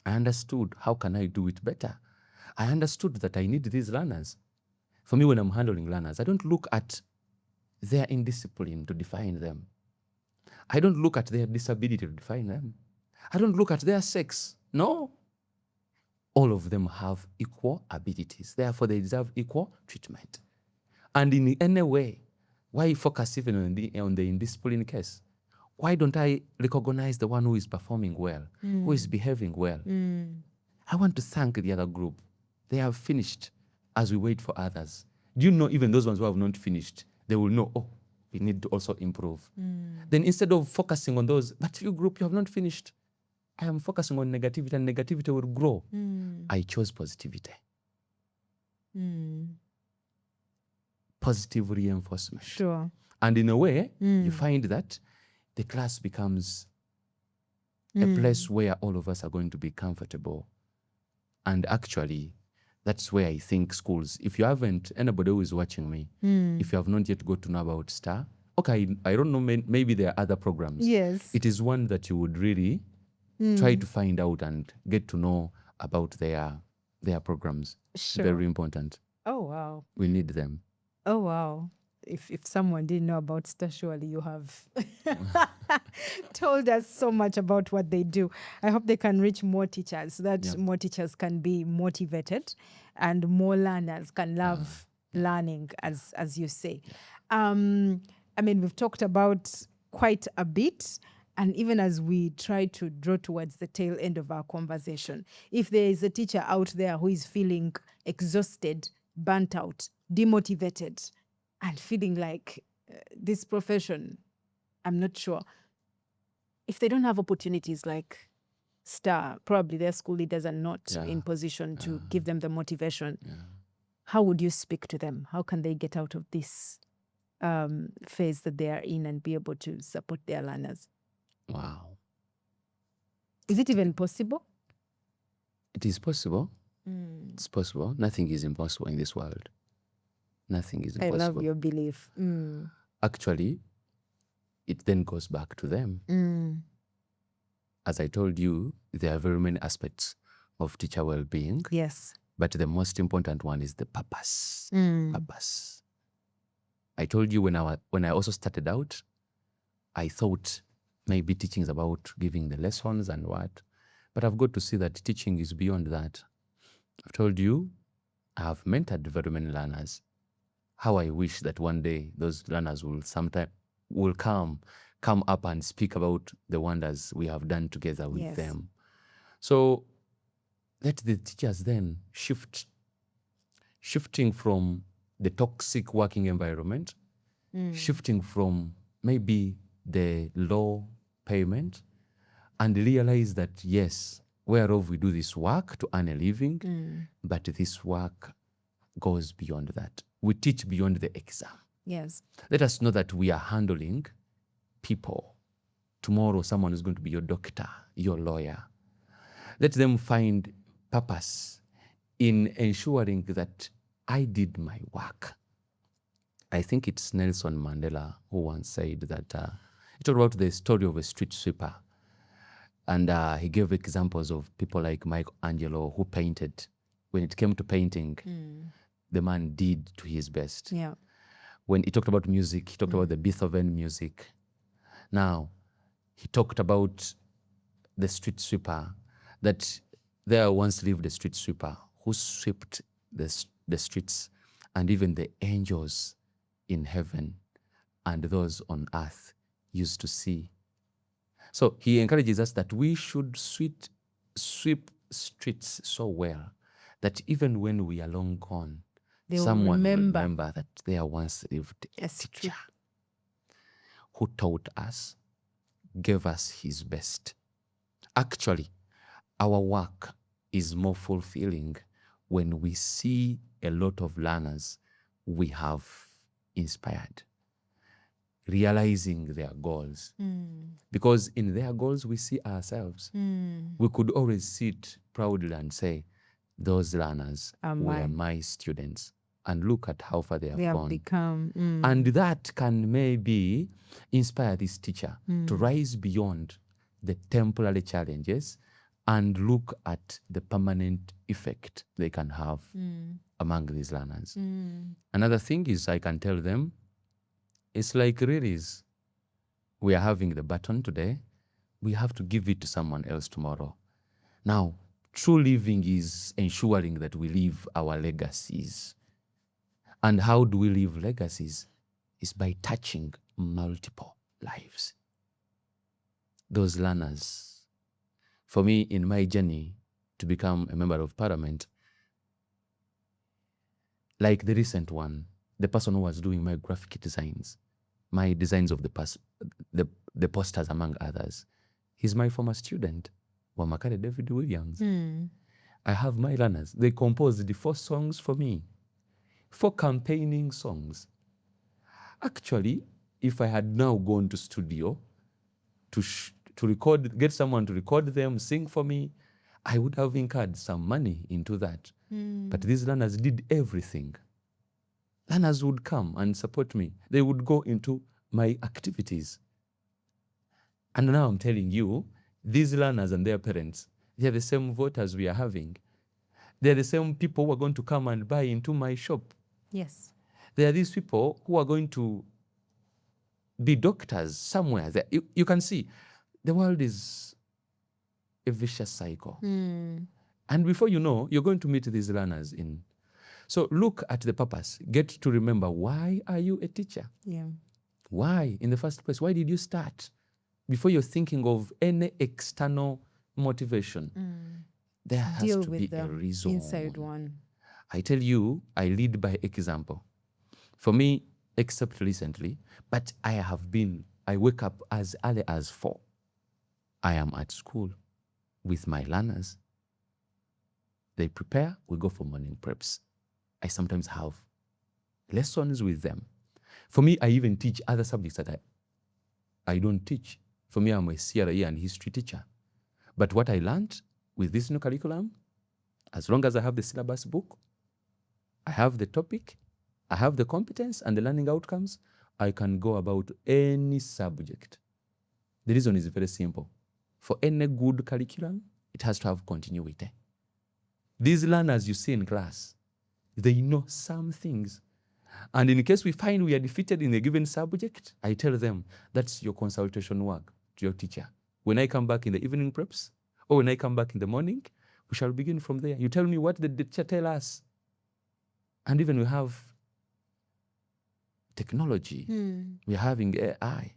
I understood how can I do it better. I understood that I need these learners. For me, when I'm handling learners, I don't look at their indiscipline to define them. I don't look at their disability to define them. I don't look at their sex. No. All of them have equal abilities. Therefore, they deserve equal treatment. And in any way, why focus even on the indiscipline case? Why don't I recognize the one who is performing well, who is behaving well? I want to thank the other group. They have finished as we wait for others. Do you know even those ones who have not finished, they will know, oh, we need to also improve. Then instead of focusing on those, but you group, you have not finished, I am focusing on negativity, and negativity will grow. I chose positivity. Positive reinforcement. Sure. And in a way, you find that the class becomes a place where all of us are going to be comfortable. And actually, that's where I think schools, if you haven't, anybody who is watching me, if you have not yet got to know about STAR, okay, I don't know, maybe there are other programs. Yes. It is one that you would really try to find out and get to know about their programs. Sure. Very important. Oh, wow. We need them. Oh, wow. If someone didn't know about STAR, surely you have told us so much about what they do. I hope they can reach more teachers, so that more teachers can be motivated and more learners can love learning, as you say. I mean, we've talked about quite a bit. And even as we try to draw towards the tail end of our conversation, if there is a teacher out there who is feeling exhausted, burnt out, demotivated, and feeling like this profession, I'm not sure. If they don't have opportunities like STAR, probably their school leaders are not in position to give them the motivation. How would you speak to them? How can they get out of this phase that they are in and be able to support their learners? Wow. Is it even possible? It is possible. It's possible. Nothing is impossible in this world. Nothing is impossible. I love your belief. Actually, it then goes back to them. As I told you, there are very many aspects of teacher well-being. Yes. But the most important one is the purpose. Purpose. I told you when I also started out, I thought maybe teaching is about giving the lessons and what. But I've got to see that teaching is beyond that. I've told you, I have mentored very many learners. How I wish that one day those learners will come up and speak about the wonders we have done together with them. So let the teachers then shifting from the toxic working environment, shifting from maybe the low payment, and realize that yes, whereof we do this work to earn a living, but this work goes beyond that. We teach beyond the exam. Yes. Let us know that we are handling people. Tomorrow, someone is going to be your doctor, your lawyer. Let them find purpose in ensuring that I did my work. I think it's Nelson Mandela who once said that he talked about the story of a street sweeper. And he gave examples of people like Michelangelo who painted. When it came to painting, the man did to his best. Yeah. When he talked about music, he talked about the Beethoven music. Now, he talked about the street sweeper, that there once lived a street sweeper who swept the streets, and even the angels in heaven and those on earth used to see. So he encourages us that we should sweep streets so well that even when we are long gone, They'll someone will remember. remember that there once lived a Yes, teacher who taught us, gave us his best. Actually, our work is more fulfilling when we see a lot of learners we have inspired realizing their goals. Because in their goals, we see ourselves. We could always sit proudly and say, those learners were my students. And look at how far they have gone. become. And that can maybe inspire this teacher to rise beyond the temporary challenges and look at the permanent effect they can have among these learners. Another thing is I can tell them, it's like release. We are having the baton today. We have to give it to someone else tomorrow. Now, true living is ensuring that we leave our legacies. And how do we leave legacies? Is by touching multiple lives. Those learners. For me, in my journey to become a member of parliament, like the recent one, the person who was doing my graphic designs, my designs of the posters, among others, he's my former student, Wamakare David Williams. I have my learners. They composed the 4 songs for me, 4 campaigning songs. Actually, if I had now gone to studio to record, get someone to record them, sing for me, I would have incurred some money into that. But these learners did everything. Learners would come and support me. They would go into my activities. And now I'm telling you, these learners and their parents, they are the same voters we are having. They're the same people who are going to come and buy into my shop. Yes. There are these people who are going to be doctors somewhere. You can see, the world is a vicious cycle. And before you know, you're going to meet these learners in. So look at the purpose. Get to remember, why are you a teacher? Yeah. Why, in the first place? Why did you start? Before you're thinking of any external motivation, there has to be a reason. Inside one. I tell you, I lead by example. For me, except recently, but I wake up as early as 4. I am at school with my learners. They prepare, we go for morning preps. I sometimes have lessons with them. For me, I even teach other subjects that I don't teach. For me, I'm a CRE and history teacher. But what I learned with this new curriculum, as long as I have the syllabus book, I have the topic, I have the competence and the learning outcomes, I can go about any subject. The reason is very simple. For any good curriculum, it has to have continuity. These learners you see in class, they know some things. And in case we find we are defeated in a given subject, I tell them, that's your consultation work to your teacher. When I come back in the evening preps, or when I come back in the morning, we shall begin from there. You tell me what the teacher tell us. And even we have technology. We are having AI.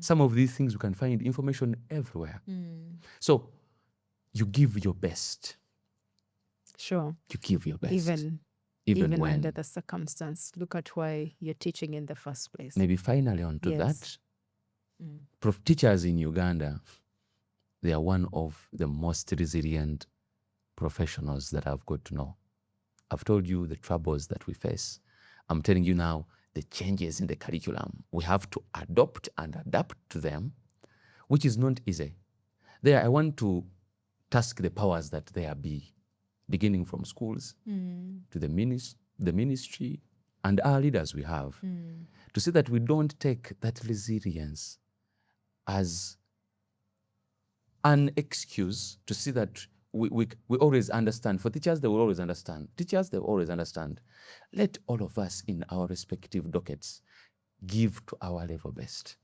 Some of these things we can find information everywhere. So you give your best. Sure. You give your best. Even when under the circumstance. Look at why you're teaching in the first place. Maybe finally onto Yes. that, teachers in Uganda, they are one of the most resilient professionals that I've got to know. I've told you the troubles that we face. I'm telling you now, the changes in the curriculum. We have to adopt and adapt to them, which is not easy. There, I want to task the powers that there be, beginning from schools to the ministry and our leaders we have, to see that we don't take that resilience as an excuse, to see that we always understand. For teachers, they will always understand. Teachers, they will always understand. Let all of us in our respective dockets give to our level best.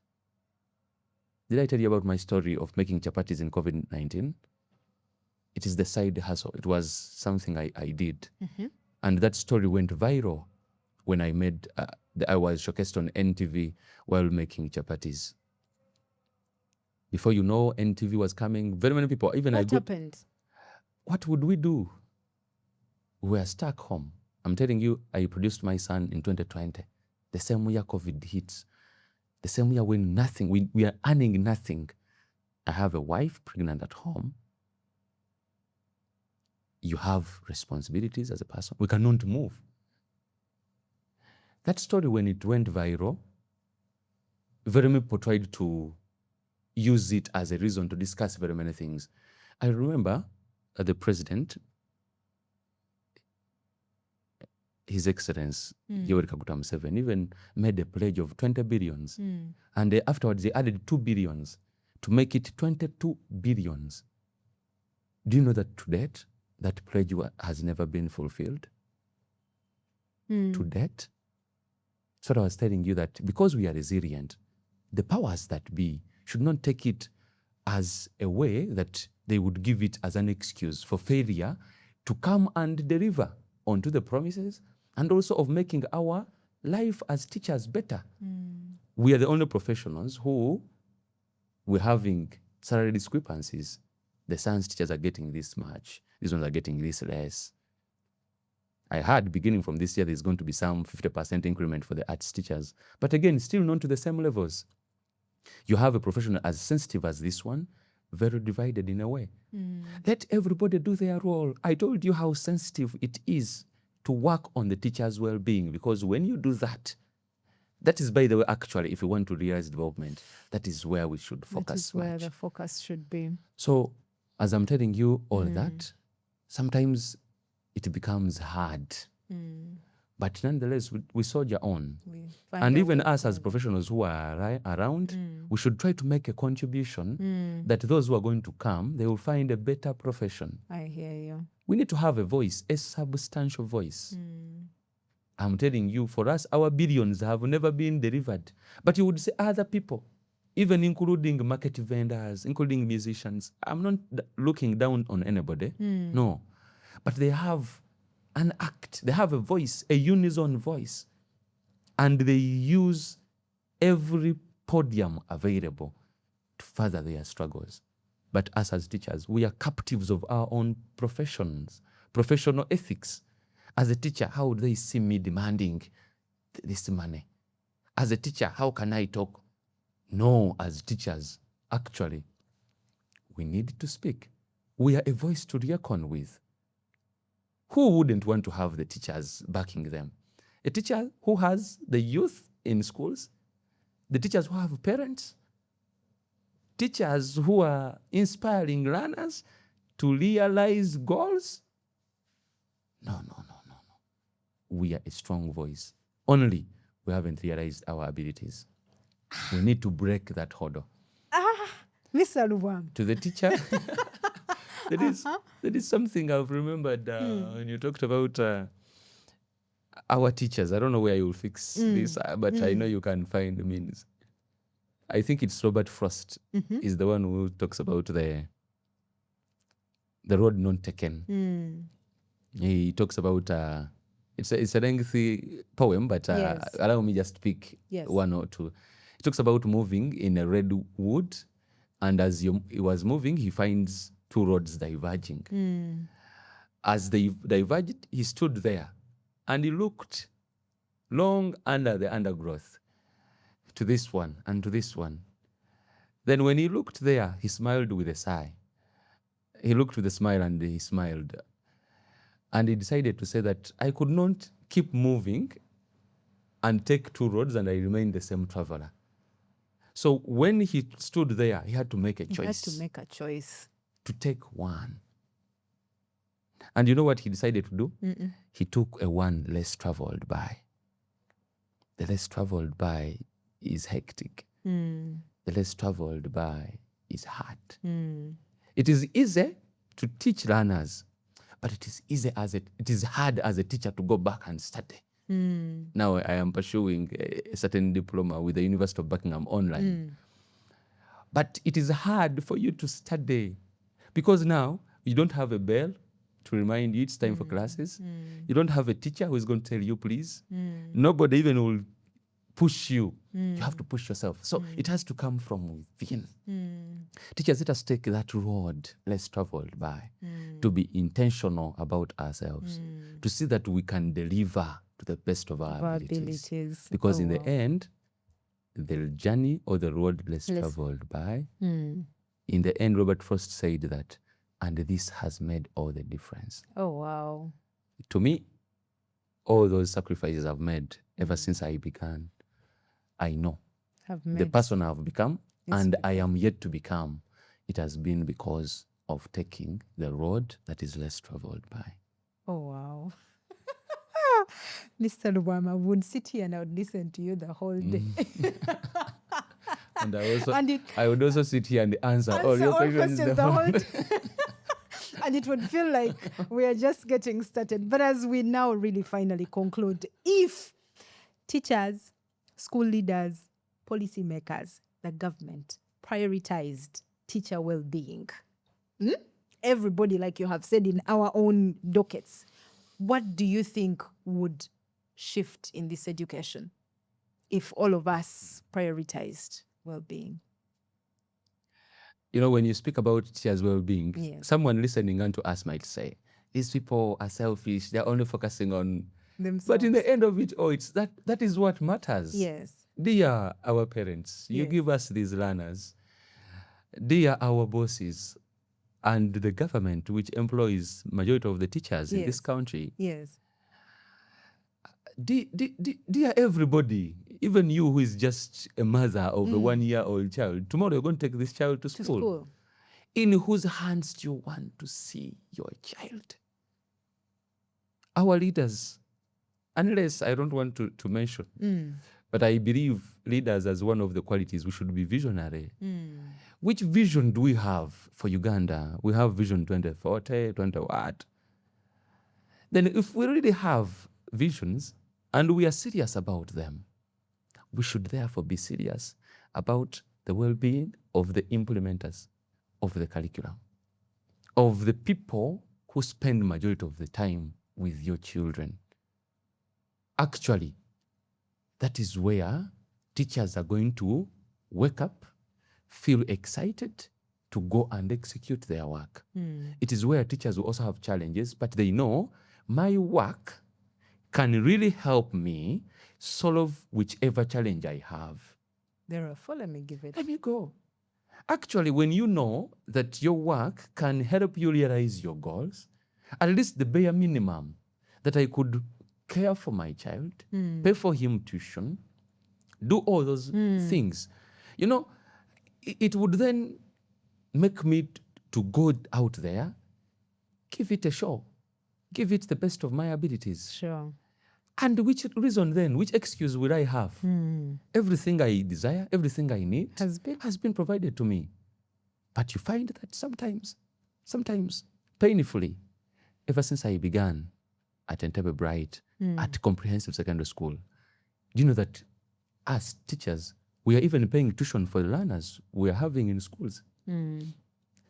Did I tell you about my story of making chapatis in COVID-19? It is the side hustle. It was something I did. And that story went viral when I was showcased on NTV while making chapatis. Before you know, NTV was coming. Very many people, even What happened? What would we do? We were stuck home. I'm telling you, I produced my son in 2020, the same year COVID hits, the same year when nothing, we are earning nothing. I have a wife pregnant at home. You have responsibilities as a person. We cannot move. That story, when it went viral, very many people tried to use it as a reason to discuss very many things. I remember the president, His Excellency Yoweri Kaguta Museveni, even made a pledge of 20 billions. And afterwards, they added 2 billions to make it 22 billions. Do you know that to date, that pledge has never been fulfilled? To date? So I was telling you that because we are resilient, the powers that be should not take it as a way that they would give it as an excuse for failure to come and deliver onto the promises and also of making our life as teachers better. We are the only professionals who we're having salary discrepancies. The science teachers are getting this much. These ones are getting this less. I heard beginning from this year, there's going to be some 50% increment for the arts teachers. But again, still not to the same levels. You have a professional as sensitive as this one, very divided in a way. Let everybody do their role. I told you how sensitive it is to work on the teacher's well-being, because when you do that, that is, by the way, actually, if we want to realize development, that is where we should focus. That is where the focus should be. So, as I'm telling you all that, sometimes it becomes hard. But nonetheless, we soldier on. And even us as professionals who are around, we should try to make a contribution that those who are going to come, they will find a better profession. I hear you. We need to have a voice, a substantial voice. I'm telling you, for us, our billions have never been delivered. But you would say other people, even including market vendors, including musicians. I'm not looking down on anybody. No. But they have an act, they have a voice, a unison voice, and they use every podium available to further their struggles. But us as teachers, we are captives of our own professions, professional ethics. As a teacher, how would they see me demanding this money? As a teacher, how can I talk? No, as teachers, actually, we need to speak. We are a voice to reckon with. Who wouldn't want to have the teachers backing them? A teacher who has the youth in schools, the teachers who have parents, teachers who are inspiring learners to realize goals. No. We are a strong voice. Only we haven't realized our abilities. We need to break that hurdle. Mr. Lubwama. To the teacher, that is something I've remembered when you talked about our teachers. I don't know where you'll fix this, but I know you can find the means. I think it's Robert Frost is the one who talks about the road not taken. He talks about, it's a lengthy poem, but allow me just pick one or two. He talks about moving in a redwood, and as he was moving, he finds two roads diverging. As they diverged, he stood there, and he looked long under the undergrowth to this one and to this one. Then when he looked there, he smiled with a sigh. He looked with a smile and he smiled. And he decided to say that I could not keep moving and take two roads and I remain the same traveler. So when he stood there, he had to make a choice. He had to make a choice. To take one. And you know what he decided to do? He took a one less traveled by. The less traveled by is hectic. The less traveled by is hard. It is easy to teach learners, but it is hard as a teacher to go back and study. Now I am pursuing a certain diploma with the University of Buckingham online. But it is hard for you to study because now you don't have a bell to remind you it's time for classes. You don't have a teacher who is going to tell you, please. Nobody even will push you. You have to push yourself. So it has to come from within. Teachers, let us take that road less traveled by to be intentional about ourselves, to see that we can deliver to the best of our abilities. Because in the end, the journey or the road less traveled by, in the end, Robert Frost said that, and this has made all the difference. Oh, wow. To me, all those sacrifices I've made ever since I began, I know the person I've become and I am yet to become, it has been because of taking the road that is less traveled by. Oh, wow. Mr. Lubwama, I would sit here and I would listen to you the whole day. And I would also sit here and answer all your questions the whole day. And it would feel like we are just getting started. But as we now really finally conclude, if teachers, school leaders, policymakers, the government prioritized teacher well-being, everybody, like you have said in our own dockets, what do you think would shift in this education if all of us prioritized well-being? You know, when you speak about teachers' well-being, someone listening unto us might say, these people are selfish, they're only focusing on themselves. But in the end of it all, it's that is what matters. Yes. Dear our parents, you give us these learners. Dear our bosses and the government, which employs majority of the teachers in this country. Yes. Dear everybody, even you who is just a mother of a 1-year-old child, tomorrow you're going to take this child to school. In whose hands do you want to see your child? Our leaders, unless I don't want to mention, but I believe leaders as one of the qualities, we should be visionary. Which vision do we have for Uganda? We have Vision 2040, 20 what? Then if we really have visions and we are serious about them, we should therefore be serious about the well-being of the implementers of the curriculum, of the people who spend majority of the time with your children. Actually, that is where teachers are going to wake up, feel excited to go and execute their work. It is where teachers will also have challenges, but they know my work can really help me solve whichever challenge I have. Therefore, let me give it. Let me go. Actually, when you know that your work can help you realize your goals, at least the bare minimum that I could care for my child, pay for him tuition, do all those things, you know, it would then make me to go out there, give it a show, give it the best of my abilities. Sure. And which reason then, which excuse will I have? Everything I desire, everything I need has been provided to me. But you find that sometimes painfully, ever since I began at Entebbe Bright, at Comprehensive Secondary School, do you know that as teachers, we are even paying tuition for the learners we are having in schools?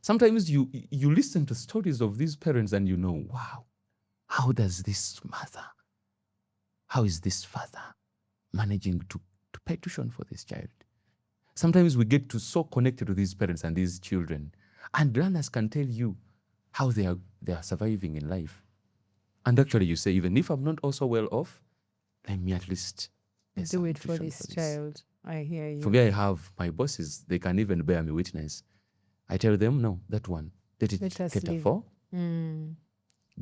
Sometimes you listen to stories of these parents and you know, wow, how does this mother, how is this father managing to pay tuition for this child? Sometimes we get to so connected to these parents and these children, and learners can tell you how they are surviving in life. And actually you say, even if I'm not also well off, let me at least do it for this child. I hear you. For me, I have my bosses, they can even bear me witness. I tell them, no, that one, let it cater for.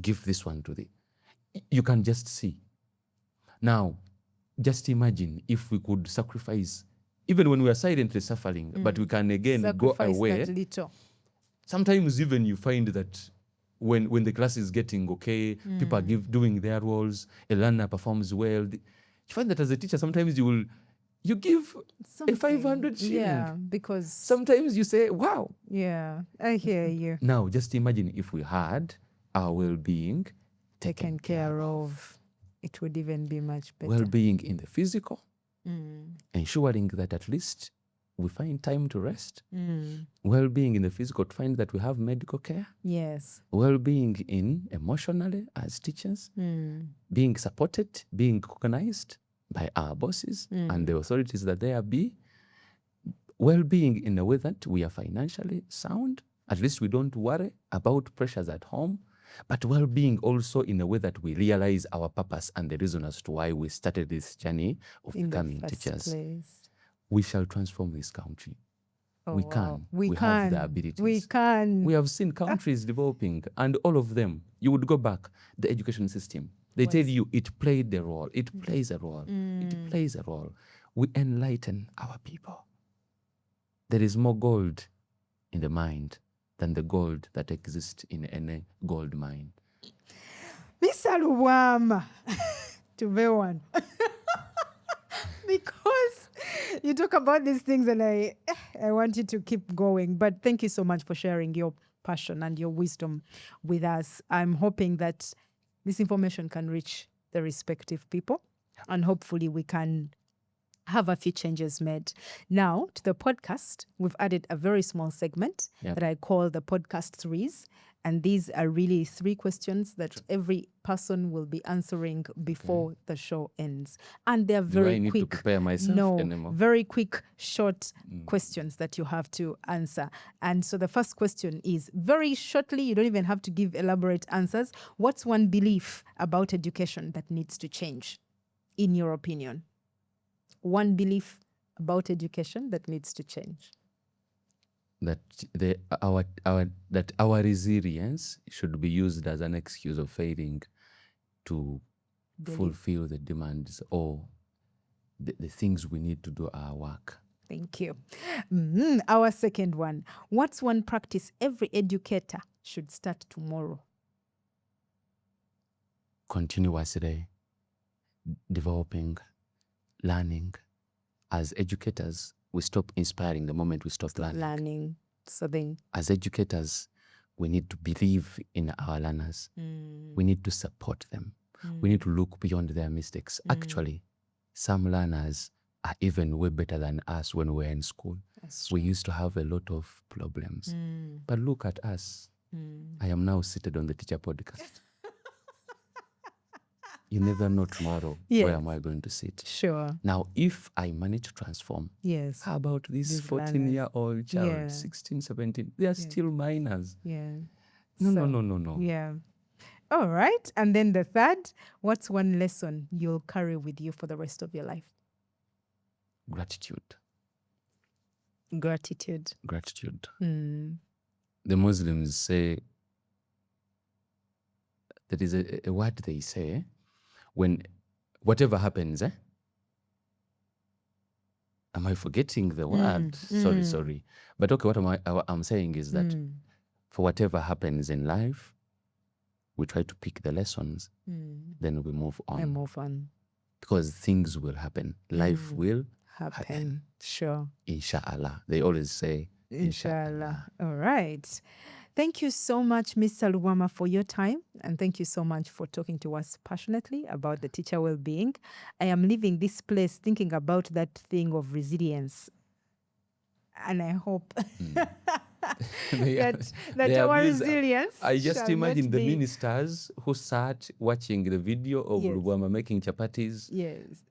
Give this one to the... You can just see. Now, just imagine if we could sacrifice, even when we are silently suffering, but we can again sacrifice go away. That little. Sometimes even you find that when the class is getting okay, people are doing their roles, a learner performs well. You find that as a teacher, sometimes you give a 500 shilling. Yeah, because... Sometimes you say, wow. Yeah, I hear you. Now, just imagine if we had our well-being taken care of. It would even be much better. Well-being in the physical, ensuring that at least we find time to rest. Well-being in the physical, to find that we have medical care. Yes. Well-being in emotionally as teachers, being supported, being recognized, by our bosses and the authorities that there be. Well-being in a way that we are financially sound, at least we don't worry about pressures at home, but well-being also in a way that we realize our purpose and the reason as to why we started this journey of In the becoming first teachers. place. We shall transform this country. Oh, We wow. can. We have can. the abilities. We can. We have seen countries developing, and all of them, you would go back, the education system. They tell you it played the role. It plays a role. It plays a role. We enlighten our people. There is more gold in the mind than the gold that exists in any gold mine. Mr. Lubwama, to be one. Because you talk about these things and I want you to keep going. But thank you so much for sharing your passion and your wisdom with us. I'm hoping that this information can reach the respective people and hopefully we can have a few changes made. Now, to the podcast, we've added a very small segment that I call the podcast threes. And these are really 3 questions that every person will be answering before the show ends. And they're very Do I need quick. to prepare myself anymore? Very quick, short questions that you have to answer. And so the first question is very shortly, you don't even have to give elaborate answers. What's one belief about education that needs to change, in your opinion? One belief about education that needs to change. That our resilience should be used as an excuse of failing to fulfill the demands or the things we need to do our work. Thank you. Our second one. What's one practice every educator should start tomorrow? Continuously developing, learning. As educators, we stop inspiring the moment we stop learning. So then, as educators, we need to believe in our learners. We need to support them. We need to look beyond their mistakes. Actually, some learners are even way better than us when we were in school. We used to have a lot of problems. But look at us. I am now seated on the Teacher Podcast. You never know tomorrow where am I going to sit. Sure. Now, if I manage to transform, how about this 14-year-old child, 16, 17? They are still minors. No. Yeah. All right. And then the third, what's one lesson you'll carry with you for the rest of your life? Gratitude. The Muslims say, there is a word they say, when whatever happens, am I forgetting the word? Sorry. But okay, what I'm saying is that for whatever happens in life, we try to pick the lessons, then we move on. Because things will happen. Life will happen. Sure. Inshallah. They always say, Inshallah. All right. Thank you so much, Mr. Lubwama, for your time. And thank you so much for talking to us passionately about the teacher well-being. I am leaving this place thinking about that thing of resilience. And I hope that our resilience. I just imagine the be... ministers who sat watching the video of Lubwama making chapatis,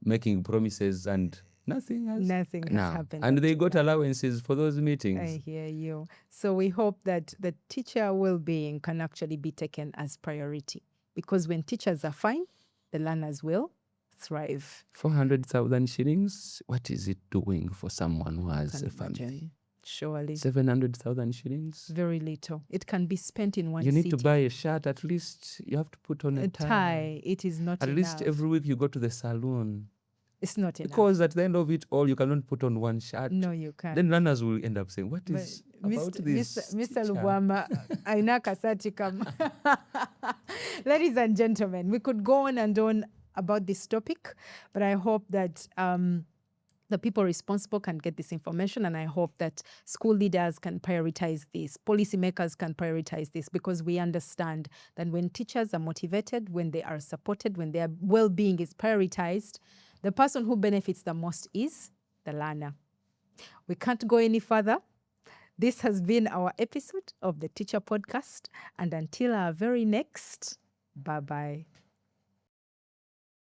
making promises, and nothing has happened. And they got allowances for those meetings. I hear you. So we hope that the teacher well-being can actually be taken as priority. Because when teachers are fine, the learners will thrive. 400,000 shillings, what is it doing for someone who has a family? Surely. 700,000 shillings? Very little. It can be spent in one You need city. to buy a shirt, at least you have to put on a tie. It is not At enough. least every week you go to the salon. It's not enough. Because at the end of it all, you cannot put on one shirt. No, you can't. Then learners will end up saying, what is about this Mr. Lubwama, aina kasati kama. Ladies and gentlemen, we could go on and on about this topic, but I hope that the people responsible can get this information, and I hope that school leaders can prioritize this, policymakers can prioritize this, because we understand that when teachers are motivated, when they are supported, when their well-being is prioritized, the person who benefits the most is the learner. We can't go any further. This has been our episode of the Teacher Podcast, and until our very next, bye-bye.